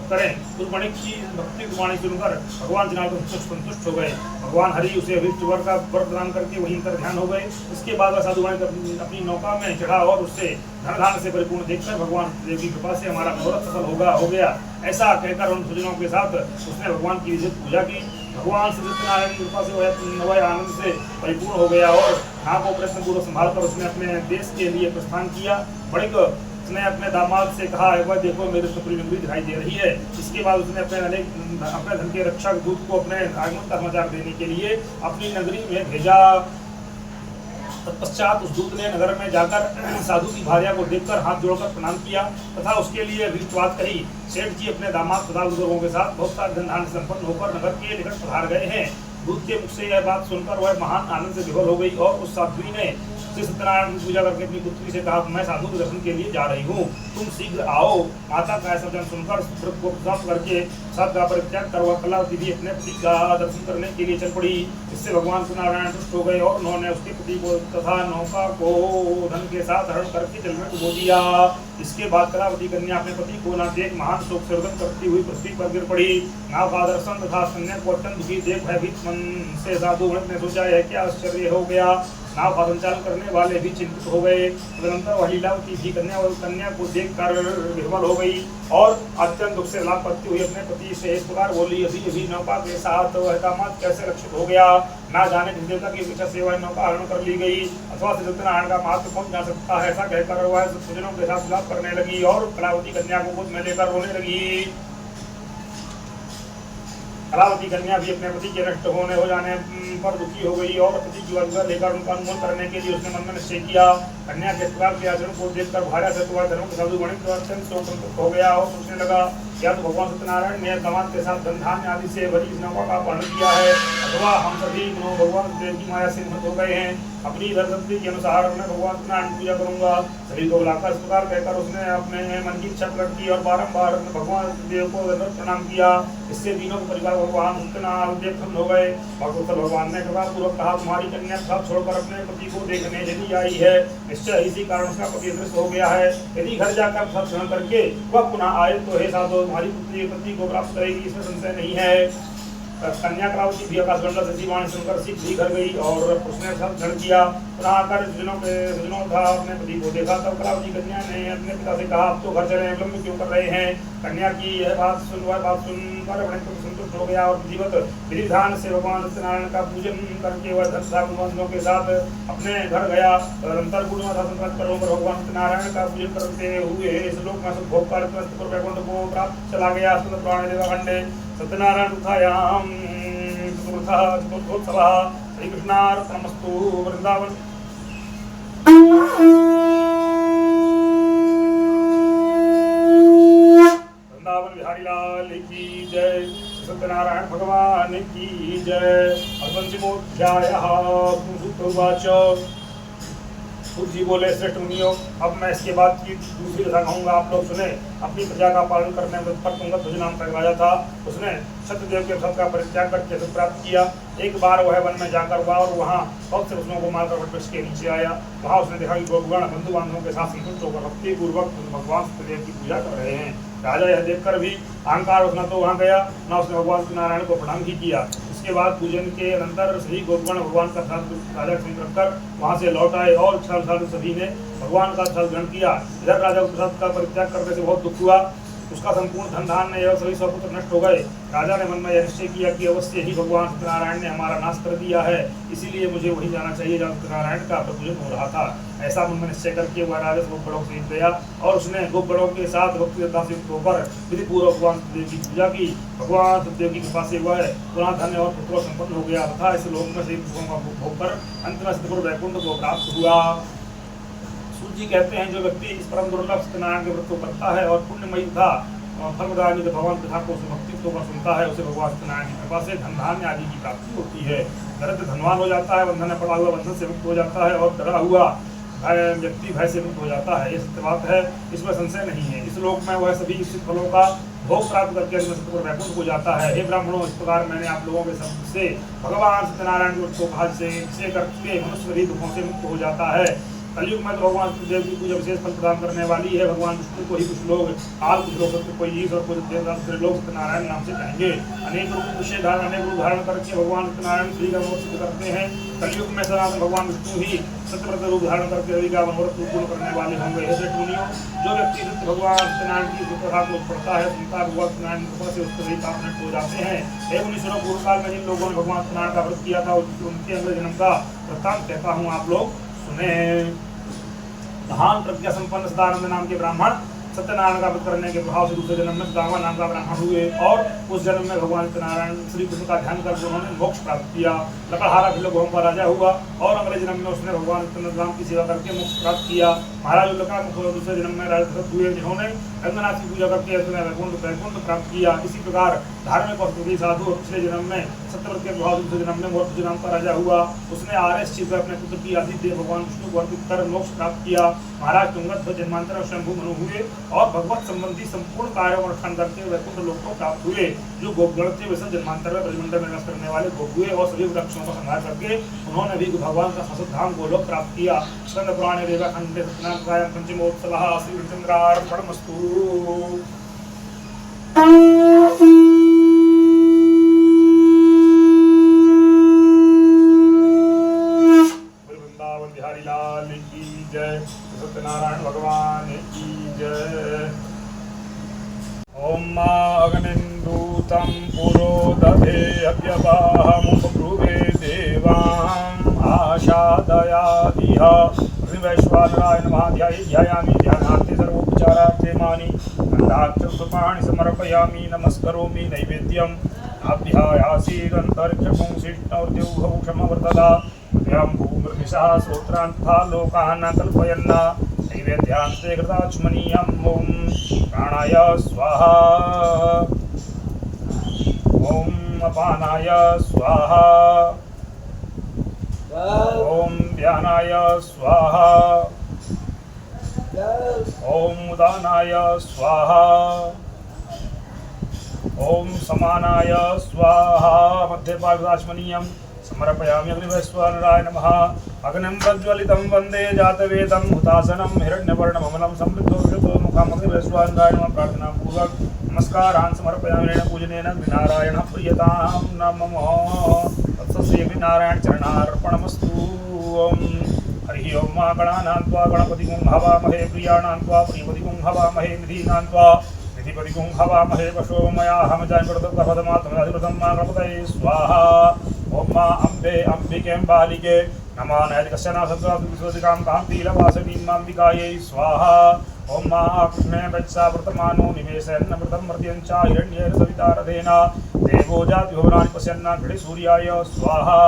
करें। उस वणिक की भक्ति की वाणी सुनकर भगवान जनार्दन संतुष्ट हो गए। भगवान हरि उसे अभिष्ट वर का वर प्रदान करके वहीं पर ध्यान हो गए। इसके बाद वह साधु अपनी नौका में चढ़ा और उससे धन से परिपूर्ण देखकर भगवान देव की कृपा से हमारा मनोरथ सफल हो गया। ऐसा कहकर उन सुजनों के साथ उसने भगवान की विधिवत पूजा की। भगवान श्री सत्यनारायण की कृपा से वह आनंद से परिपूर्ण हो गया और नाव को प्रयत्नपूर्वक संभाल कर उसने अपने देश के लिए प्रस्थान किया। बड़े उसने अपने दामाद से कहा, वह देखो मेरे सुपुरी नगरी दिखाई दे रही है। इसके बाद उसने अपने धन के रक्षक दूत को अपने आगमन का समाचार देने के लिए अपनी नगरी में भेजा। तत्पश्चात उस दूत ने नगर में जाकर साधु की भार्या को देखकर हाथ जोड़कर प्रणाम किया तथा उसके लिए अभीष्ट बात कही। सेठ जी अपने दामाद तथा बुजुर्गों के साथ बहुत सारे धन धान्य संपन्न होकर नगर के निकट पधार गए हैं। दूत के मुख से यह बात सुनकर वह महान आनंद से विभोर हो गई और उस साध्वी ने श्री सत्यनारायण की पूजा करके अपनी पुत्री से कहा, मैं साधु के दर्शन के लिए जा रही हूँ, तुम शीघ्र आओ। माता का ऐसा वचन सुनकर व्रत को प्राप्त करके सब का परित्याग कर वह कलावती भी अपने पति का दर्शन करने के लिए चल पड़ी। इससे भगवान सत्यनारायण तुष्ट हो गए और उन्होंने उसके पति को तथा नौका को धन के साथ हरण करके जल में डुबो दिया। इसके बाद कलावती कन्या अपने पति को न देख महान शोक से रुदन करती हुई पृथ्वी पर गिर पड़ी। नाव का दर्शन तथा कन्या को अत्यंत दुखी देख भयभीत मन से साधु ने सोचा, है क्या आश्चर्य हो गया। नाव का संचालन करने वाले भी चिंतित हो गए। तदनंतर वह लीलावती भी कन्या को देखकर विह्वल हो गई और अत्यंत दुख से लाभ करती हुई अपने पति से इस प्रकार बोली, अभी नौका के साथ वह दामाद कैसे रक्षित हो गया? ना जाने किस देवता की इच्छा से वह नौका हरण कर ली गई अथवा श्री सत्यनारायण का महत्व कौन जान सकता है? ऐसा कहकर वह सुजनों के साथ विलाप करने लगी और कलावती कन्या को गोद में लेकर रोने लगी। कलावती कन्या भी अपने पति के नष्ट हो जाने पर दुखी हो गई और पति की वजह लेकर उनका अनुमोदन करने के लिए उसने मन में निश्चय किया। कन्या के इस प्रकार के आचरण को देखकर भार्या से धर्म के साधु वणिक अत्यंत शोक हो गया और सोचने लगा, या तो भगवान सत्यनारायण ने दामाद के साथ धन धान्य आदि से भरी इस नौका का अपहरण किया है अथवा हम सभी भगवान देव की माया से मोहित हो गए हैं। अपनी धर्मशक्ति के अनुसार मैं भगवान सत्यनारायण की पूजा करूंगा। सभी को बुलाकर इस प्रकार कहकर उसने अपने मन की इच्छा प्रकट की और बारंबार भगवान देव को प्रणाम किया। इससे तीनों के परिवार भगवान प्रसन्न हो गए। भगवान ने कृपा पूर्वक कहा, तुम्हारी कन्या सब छोड़कर अपने पति को देखने यदि आई है, निश्चय इसी कारण उसका पति दृश्य हो गया है। यदि घर जाकर सब ग्रहण करके वह पुनः आए तो हे साधु तुम्हारी पुत्री पति को प्राप्त करेगी, इसमें संशय नहीं है। कन्या कलावती भी आकाशगंगा से वाणी सुनकर शीघ्र ही घर गई और उसने सब ग्रहण किया। पुनः आकर सुजनों था अपने पति को देखा। तब कलावती कन्या ने अपने पिता से कहा, अब तो घर चले, विलंब क्यों कर रहे हैं? कन्या की यह बात सुनकर बड़े संतुष्ट हो गया और विधि विधान से भगवान सत्यनारायण का पूजन करके वह धन के साथ अपने घर गया। तदनंतर भगवान सत्यनारायण का पूजन करते हुए इस लोक में भोग कर वैकुंठ को प्राप्त चला गया। पुराण देवाखंडे सत्यनारायण कथायां चतुर्थोत्सवः श्री कृष्णार्पणमस्तु। वृंदावन। सत्यनारायण भगवान की जय। पंचमोऽध्यायः सूत्रवाच। सूत जी बोले, श्रेष्ठ मुनियों, अब मैं इसके बाद की दूसरी कथा कहूँगा, आप लोग सुने। अपनी प्रजा का पालन करने में तत्पर तुंगध्वज नाम का राजा था। उसने सत्यदेव के सब का परित्याग करके सुख प्राप्त किया। एक बार वह वन में जाकर हुआ और वहाँ बहुत से पशुओं को मारकर वृक्ष के नीचे आया। वहाँ उसने देखा कि गोपगण बंधु बांधवों के साथ संतुष्ट होकर भक्ति पूर्वक भगवान सत्यदेव की पूजा कर रहे हैं। राजा यह देखकर भी अहंकार उसने तो वहाँ गया, न उसने भगवान सत्यनारायण को प्रणाम ही किया। इसके बाद पूजन के अनंतर सभी गोपगण भगवान का राजा संग रखकर वहाँ से लौट आए और साधु सभी ने भगवान का प्रसाद ग्रहण किया। इधर राजा को प्रसाद का परित्याग करने से बहुत दुख हुआ। उसका संपूर्ण धन धान्य एवं सभी स्वपुत्र नष्ट हो गए। राजा ने मन में यह निश्चय किया कि अवश्य ही भगवान सत्यनारायण ने हमारा नाश कर दिया है, इसीलिए मुझे वहीं जाना चाहिए जहाँ सत्यनारायण का प्रपूजन हो रहा था। ऐसा मन में निश्चय करके वह राजा गोपगणों से गया और उसने गोपगणों के साथ भक्ति श्रद्धा से युक्त होकर विधि पूर्वक भगवान सत्यदेव की पूजा की। भगवान सत्यदेव की कृपा से वह पुनः धन्य और पुत्र संपन्न हो गया तथा इस लोक में सभी भोगों का भोग कर अंत में सतपुर वैकुंठ को प्राप्त हुआ। सूत जी कहते हैं, जो व्यक्ति इस परम दुर्लभ सत्यनारायण के व्रत को करता है और पुण्यमयी था फलदायी भगवान कथा को भक्ति होकर सुनता है, उसे भगवान सत्यनारायण की कृपा से धन धान्य आदि की प्राप्ति होती है। दरिद्र धनवान हो जाता है, बंधन में पड़ा हुआ बंधन से मुक्त हो जाता है और डरा हुआ व्यक्ति भय से मुक्त हो जाता है। ये सत्य बात है, इसमें संशय नहीं है। इस लोक में वह सभी इच्छित फलों का भोग प्राप्त करके सतपुर वैकुंठ हो जाता है। हे ब्राह्मणों, इस प्रकार मैंने आप लोगों के शब्द से भगवान सत्यनारायण के को कहा से करके मनुष्य सभी दुखों से मुक्त हो जाता है। कलयुग में तो भगवान सत्यदेव की पूजा विशेष फल प्रदान करने वाली है। भगवान विष्णु को ही कुछ लोग काल, कुछ लोग सत्य, कोई ईश और कुछ देवदास लोग सत्यनारायण नाम से कहेंगे। अनेक रूप धारण करके भगवान सत्यनारायण श्री का मनोरथ सिद्ध करते हैं। कलयुग में सनातन भगवान विष्णु ही सत्यव्रत रूप धारण करके हरि का मनोरथ पूर्ण करने वाले होंगे। ऐसे टूनियों, जो व्यक्ति सत्य भगवान सत्यनारायण की कथा को पढ़ता है, सुनता है, भगवान सत्यनारायण की कृपा से उसके सभी पाप नष्ट हो जाते हैं। हे मुनीश्वरों, पूर्व काल में जिन लोगों ने भगवान सत्यनारायण का व्रत किया था, उनके अगले जन्म का वृत्तांत कहता हूँ, आप लोग सुने। महान प्रज्ञा संपन्न सदानंद नाम के ब्राह्मण सत्यनारायण का व्रत करने के प्रभाव से दूसरे जन्म में सदामा नाम का ब्राह्मण हुए और उस जन्म में भगवान सत्यनारायण श्री कृष्ण का ध्यान करके उन्होंने मोक्ष प्राप्त किया। लकड़हारा भिल्लभूम का राजा हुआ और अगले जन्म में उसने भगवान सत्यनारायण की सेवा करके मोक्ष प्राप्त किया। महाराज लका दूसरे जन्म में राजा हुए, जिन्होंने रंगनाथ की पूजा करके वैकुंठ प्राप्त किया। इसी प्रकार धार्मिक और स्तुति साधु पिछले जन्म में सत्यव्रत के प्रभाव दूसरे जन्म में मोक्ष नाम का राजा हुआ। उसने आरएस शिव अपने पुत्र की आदित्य भगवान विष्णु को अर्पित कर मोक्ष प्राप्त किया। महाराज तुंगध्वज जन्मांतर शंभु मनु हुए और भगवत संबंधी संपूर्ण कार्यों का अनुष्ठान करके वैकुंठ लोक को प्राप्त हुए। जो गोपगण थे वे जन्मांतर में ब्रजमंडल में निवास करने वाले गोप हुए और सभी वृक्षों का संहार करके उन्होंने भी भगवान का शाश्वत धाम गोलोक प्राप्त किया। स्कंद पुराण रेवा खंड सत्यनारायण पंचमोत्सवः श्री चंद्रार्पणमस्तु। वृंदावन बिहारी लाल की जय, सत्यनारायण भगवान की जय। ओम अग्निन्दूतं पुरोदधे अव्यवाहमुपब्रुवे देवाम् आशादयादिह वैश्वानराय नमः। ध्यायामि ध्यानार्थे सर्वोपचारार्थे मानि गन्धाक्षपुष्पाणि समर्पयामि नमस्करोमि नैवेद्यम् अभ्यायासीदन्तरिक्षपुंसिष्णौर्द्यौघौषमवर्तदा हृदयां भूमिर्निशः श्रोत्रान्तः लोकान् कल्पयन् नैवेद्यान्ते कृताच्मनीयम् ॐ प्राणाय स्वाहा ॐ अपानाय स्वाहा ॐ ध्यानाय स्वाहा ॐ उदानाय स्वाहा ॐ समानाय स्वाहा मध्यभागाश्मनीयं समर्पयामि अग्निवैश्वानराय नमः। अग्निं प्रज्वलितं वन्दे जातवेदं हुतासनं हिरण्यवर्णममलं समृद्धो मुखम् अग्निवैश्वानराय नमः। प्रार्थनापूर्वक नमस्कारान् समर्पयामि पूजनेन अग्निनारायणः प्रियतां नमः। तत्सस्य अग्निनारायण चरणार्पणमस्तु। हरि ओं। मा गणानां त्वा गणपतिं हवामहे प्रियाणां त्वा प्रियपतिं हवामहे निधीनां त्वा निधिपतिं हवामहे वशो मयाहमजान्कृतपदमात्मजाधिकृतं मा गणपतये स्वाहा। ओं मा अम्बे अम्बिकें बालिके नमो नैतिकस्यना सत्त्वादिकां कान्तिलवासिनीमाम्बिकायै स्वाहा। ओं मा कृष्णे वत्सा वर्तमानो निवेशयन्नमृतं मर्त्यं च हिरण्येन सवितारथेन देवो जातिभुवनानि पश्यन्न घृणिसूर्याय स्वाहा।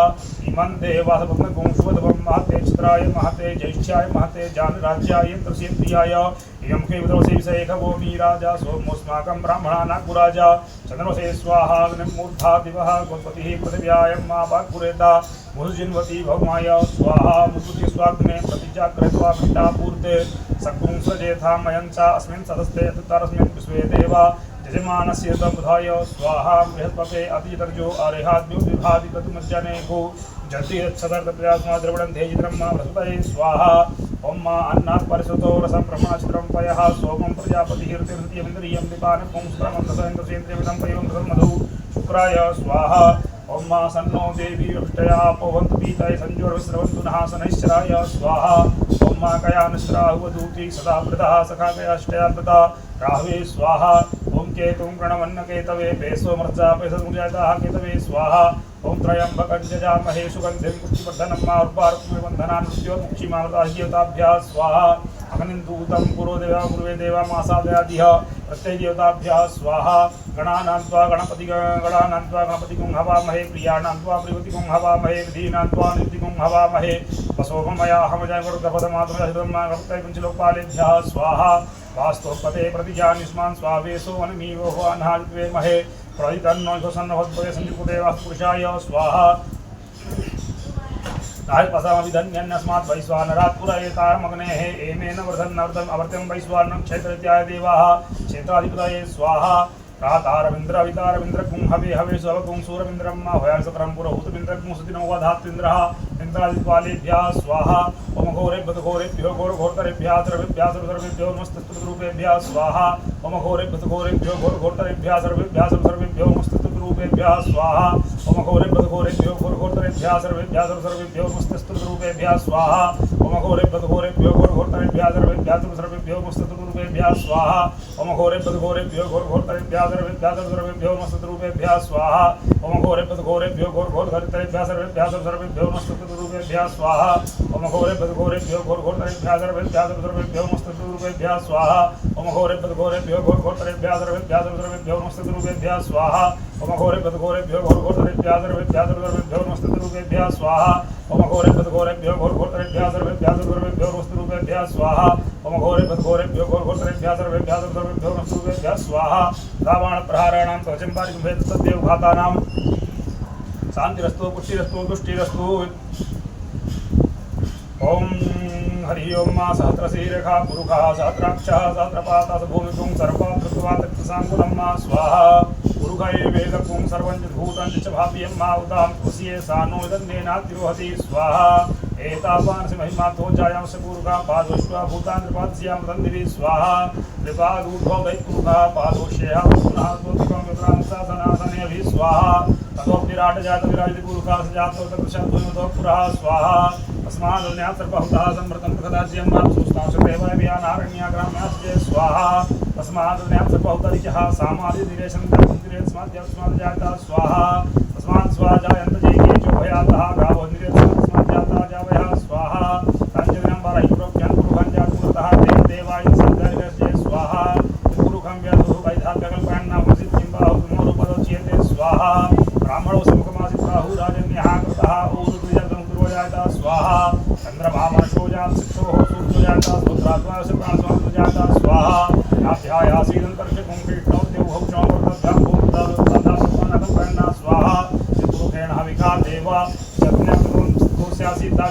इमं देवासभग्नगुं शुभदवं महते चित्राय महते ज्येष्ठ्याय महते जानराज्याय तस्येन्द्रियाय यम के विद्रोसे विषय खगो मीराजा सोमोस्माकं ब्राह्मणा नागपुराजा चंद्रसे स्वाहा अग्निमूर्धा दिवः गोपतिः पृथिव्यायं मा वाक्पुरेता मुहुर्जिन्वती भौमाय स्वाहा मुकुति स्वाग्ने प्रतिजा कृत्वा पिता पूर्ते सक्कुं सजेथा मयं च अस्मिन् सदस्ते ततरस्मिन् विश्वे देवा यजमानस्य तमुधाय स्वाहा बृहस्पते अतितर्जो अरेहाद्यो विभाति ततुमज्जनेको जति रक्षदर्तप्रयास्मा द्रवणं धेजित्रं मा बृहस्पते स्वाहा ओम मा अन्नात् परिसुतो रसं प्रमाचित्रं पयः सोमं प्रजापतिर्तिर्तियमिन्द्रियं दीपानं पुंस्त्रमन्तसेन्द्रसेन्द्रियमिदं पयों मधु शुक्राय स्वाहा ओम मा सन्नो देवी वृष्टया पवन्तु पीताय संजोर्विस्रवन्तु नः शनैश्चराय स्वाहा ओम मा कयानश्राहुवधूति सदा प्रदः सखा कयाष्टया प्रदा राहवे स्वाहा ओम केतुं प्रणवन्न केतवे पेसो मर्जा पेसमुजाताः केतवे स्वाहा ओम त्रयंबकं जजामहे सुगन्धिं पुष्टिवर्धनं मा उर्वारुक्मिबन्धनान् मृत्योर्मुक्षीमामृताभ्याः स्वाहा अग्निन्दूतं पुरोदेवा गुरुवे देवा मासादयादिह प्रत्ययदेवताभ्याः स्वाहा गणानान्त्वा गणपतिगुं हवामहे प्रियाणां त्वा प्रियवतिगुं हवामहे निधीनां त्वा निधिगुं हवामहे वसोमया हमजय वरुदपदमातुरहितं गणपतिपञ्चलोकपालेभ्यः स्वाहा वास्तोपते प्रतिजानिस्मान् स्वावेशो वनमीवो अनाजित्वे महे प्रदितन्नो सन्नभद्भवे संयुक्ते वास्तुपुरुषाय स्वाहा नायपसामभिधन्यन्नस्मात् वैश्वानरात् पुरयेतारमग्नेः एमेन वर्धन्नवर्धम् अवर्त्यं वैश्वानरं क्षेत्रत्याय देवाः क्षेत्राधिपतये स्वाहा प्रातारविन्द्रवितारविन्द्रगुं हवे हवे स्वगुं सूरविन्द्रं मा भयासकरं पुरोहूतविन्द्रगुं सुदिनो वधात्विन्द्रः इन्द्रादिपालेभ्यः स्वाहा ओम घोरेभ्यो घोरघोरतरेभ्यः सर्वेभ्यः सर्वसर्वेभ्यो नमस्तुतरूपेभ्यः स्वाहा ओम घोरेभ्यो घोरघोरतरेभ्यः सर्वेभ्यः नमस्तुतरूपेभ्यः स्वाहा ओम घोरेभ्यो घोरघोरतरेभ्यः सर्वेभ्यः सर्वसर्वेभ्यो नमस्तुतरूपेभ्यः स्वाहा ओम घोरेभ्यो घोरघोरतरेभ्यः सर्वेभ्यः नमस्तुतरूपेभ्यः स्वाहा ओम घोरेभ्यो घोरघोरतरेभ्यः सर्वेभ्यः नमस्तुतरूपेभ्यः स्वाहा ओम घोरेभ्यो घोरघोरतरेभ्यः सर्वेभ्यः नमस्तुतरूपेभ्यः स्वाहा ओम घोरेभ्यो घोरघोरतरेभ्यः सर्वेभ्यः नमस्तुतरूपेभ्यः स्वाहा ओम घोरेभ्यो घोरघोरतरेभ्यः सर्वेभ्यः नमस्तुतरूपेभ्यः स्वाहा ओम घोरेभ्यो घोरघोरतरेभ्यः सर्वेभ्यः नमस्तुतरूपेभ्यः स्वाहा ओम घोरेभ्यो घोरघोरतरेभ्यः सर्वेभ्यः नमस्तुतरूपेभ्यः स्वाहा ओम घोरेभ्यो घोरघोरतरेभ्यः सर्वेभ्यः नमस्तुतरूपेभ्यः स्वाहा रावण प्रहाराणां त्वचंपारिकं भेद सद्देव घातानां शांतिरस्तु पुष्टिरस्तु तुष्टिरस्तु ओम हरि ओम मा सहस्रशीरेखा पुरुषः सहस्राक्षः सहस्रपातः भूमिकुं सर्वं कृत्वा तत्साङ्कुलं मा स्वाहा पुरुषये वेदकुं सर्वं च भूतं च भाव्यं मा उदां कुस्ये सानो इदन्नेनातिरोहति स्वाहा एतावान् महिमातो जायां स पुरुषः पादोष्वा भूतान् त्रिपादस्यां तन्दिवि स्वाहा त्रिपादूढो दैपुरुषः पादोष्यः पुनः त्वतिकं विक्रां सनासने अभि स्वाहा ततो विराट जात विराजित पुरुषः सजातो तत्शब्दो पुरः स्वाहा अस्मादन्यात् सर्वभूतः संवृतं प्रखदाज्यं मात्सुस्तां देवानारण्याग्राम्यास्य स्वाहा अस्मादन्यात् सर्वभूतरिचः सामादिनिरेशन्तां जाता स्वाहा अस्मात् स्वाजायन्त जैके जो भयातः गावो निरेशन्तां जाता जावयः स्वाहा तञ्जनं वरहिप्रोक्यं पुरुषं जातुरतः देवाय सद्दर्गस्य स्वाहा पुरुषं व्याधुः वैधाव्यकल्पयन्नाम सिद्धिं बाहुमोरुपदोच्यते स्वाहा ब्राह्मणो समुखमासित राहु राजन्यः कृतः ऊरुद्विजतं पूर्वजाता स्वाहा चन्द्रभामनशोजात शिक्षोः सूर्योजाता पुत्रात्मास्य प्राणस्वात्मजाता स्वाहा याध्यायासीदन्तर्षकुं कृष्णौ देवहौषौ वर्तभ्यां भूतदासत्वनकल्पयन्ना स्वाहा पुरुषेण हविका देवा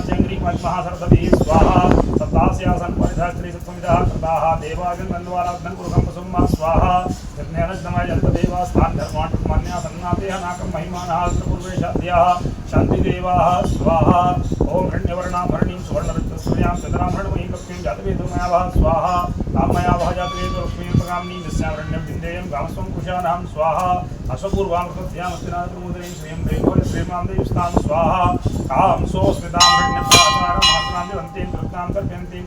चंग्री महासरस्वती स्वाहा सप्तास्यासन परिधः स्त्री सत्समितः कृताः देवाजन्मन्वाराधन पुरुषं प्रसुम्मा स्वाहा यज्ञनजनमय जन्तदेवा स्थान धर्माण्यमान्या सन्नातेः नाकं महिमानः पूर्वेशाद्याः शान्तिदेवाः स्वाहा ओम हिरण्यवर्णाभरणीं सुवर्णरत्नस्मृयां चन्द्राभरणमयीं लक्ष्मीं जातवेदोमयावः स्वाहा कामयावः जातवेदो लक्ष्मीं प्रगामिनीं यस्यावरण्यं विन्देयं गामस्वं कुशानां स्वाहा अश्वपूर्वामृतस्यामस्तिनाथमुदरीं श्रियं देवो श्रीमां देवस्तां स्वाहा काम सोऽस्मितामरण्यप्राकारमासनां दिवन्तीं कृत्नां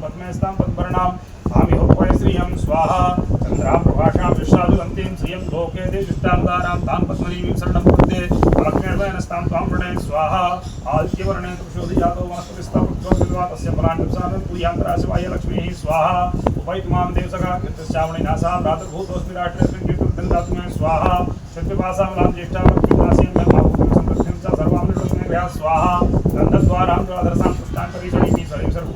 पद्मेस्तां पद्मवर्णां आमिहोपय श्रियं स्वाहा चन्द्रां प्रभाषां विश्वादिवन्तीं श्रियं लोके देविष्टावतारां तां पद्मनीं शरणं पद्ये लक्ष्मीर्वयनस्तां त्वां वृणे स्वाहा आदित्यवर्णे तुषोधिजातो वनस्पतिस्तां पुत्रोद्विद्वा तस्य फलाण्यप्सानं पुर्यान्तराशिवाय लक्ष्मीः स्वाहा उपैतुमां देवसखा कृतश्चावणिनासा भ्रातर्भूतोऽस्मि राष्ट्रेऽस्मिन् द्वितीयं स्वाहा शक्तिपासामलां ज्येष्ठा लक्ष्मीदास्यं ब्रह्माभूतं समृद्धिं च सर्वां स्वाहा गन्धद्वारां द्वादरसां पुष्टान् परिषणीः सर्वं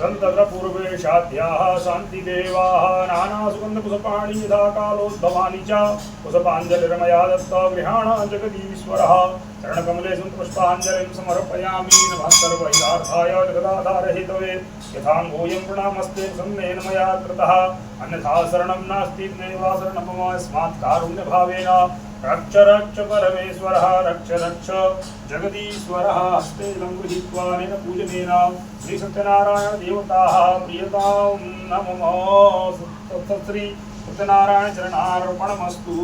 पूर्वेशाध्याः शान्तिदेवाः नानासुगन्धपुष्पाणि यथा कालोद्भवानि च पुष्पाञ्जलिर्मया दत्ता गृहाण जगदीश्वरः चरणकमले पुष्पाञ्जलिं समर्पयामि नमः सर्वैकार्थाय जगदाधारहितवे यथाङ्गोऽयं प्रणामस्ते प्रसन्नेन मया कृतः अन्यथा शरणं नास्ति नैव शरणं मम यस्मात् कारुण्यभावेन रक्ष रक्ष परमेश्वरः रक्ष रक्ष जगदीश्वरः हस्ते गृहीत्वा अनेन पूजनेन श्री सत्यनारायण देवताः प्रियतां नमः श्री सत्यनारायण चरणार्पणमस्तु।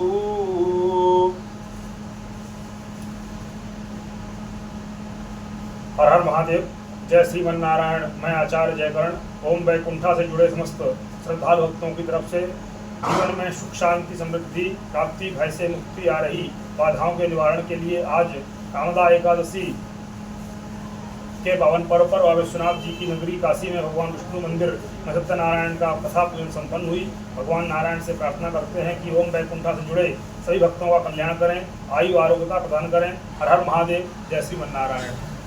हर हर महादेव। जय श्रीमन्नारायण। मैं आचार्य जयकर्ण ओम वैकुंठा से जुड़े समस्त श्रद्धालु भक्तों की तरफ से जीवन में सुख शांति समृद्धि प्राप्ति भय से मुक्ति आ रही बाधाओं के निवारण के लिए आज कामदा एकादशी के पावन पर्व पर बाबा विश्वनाथ जी की नगरी काशी में भगवान विष्णु मंदिर में सत्यनारायण का कथा पूजन संपन्न हुई। भगवान नारायण से प्रार्थना करते हैं कि ओम वैकुंठा से जुड़े सभी भक्तों का कल्याण करें, आयु आरोग्यता प्रदान करें। हर हर महादेव। जय श्रीमन्नारायण।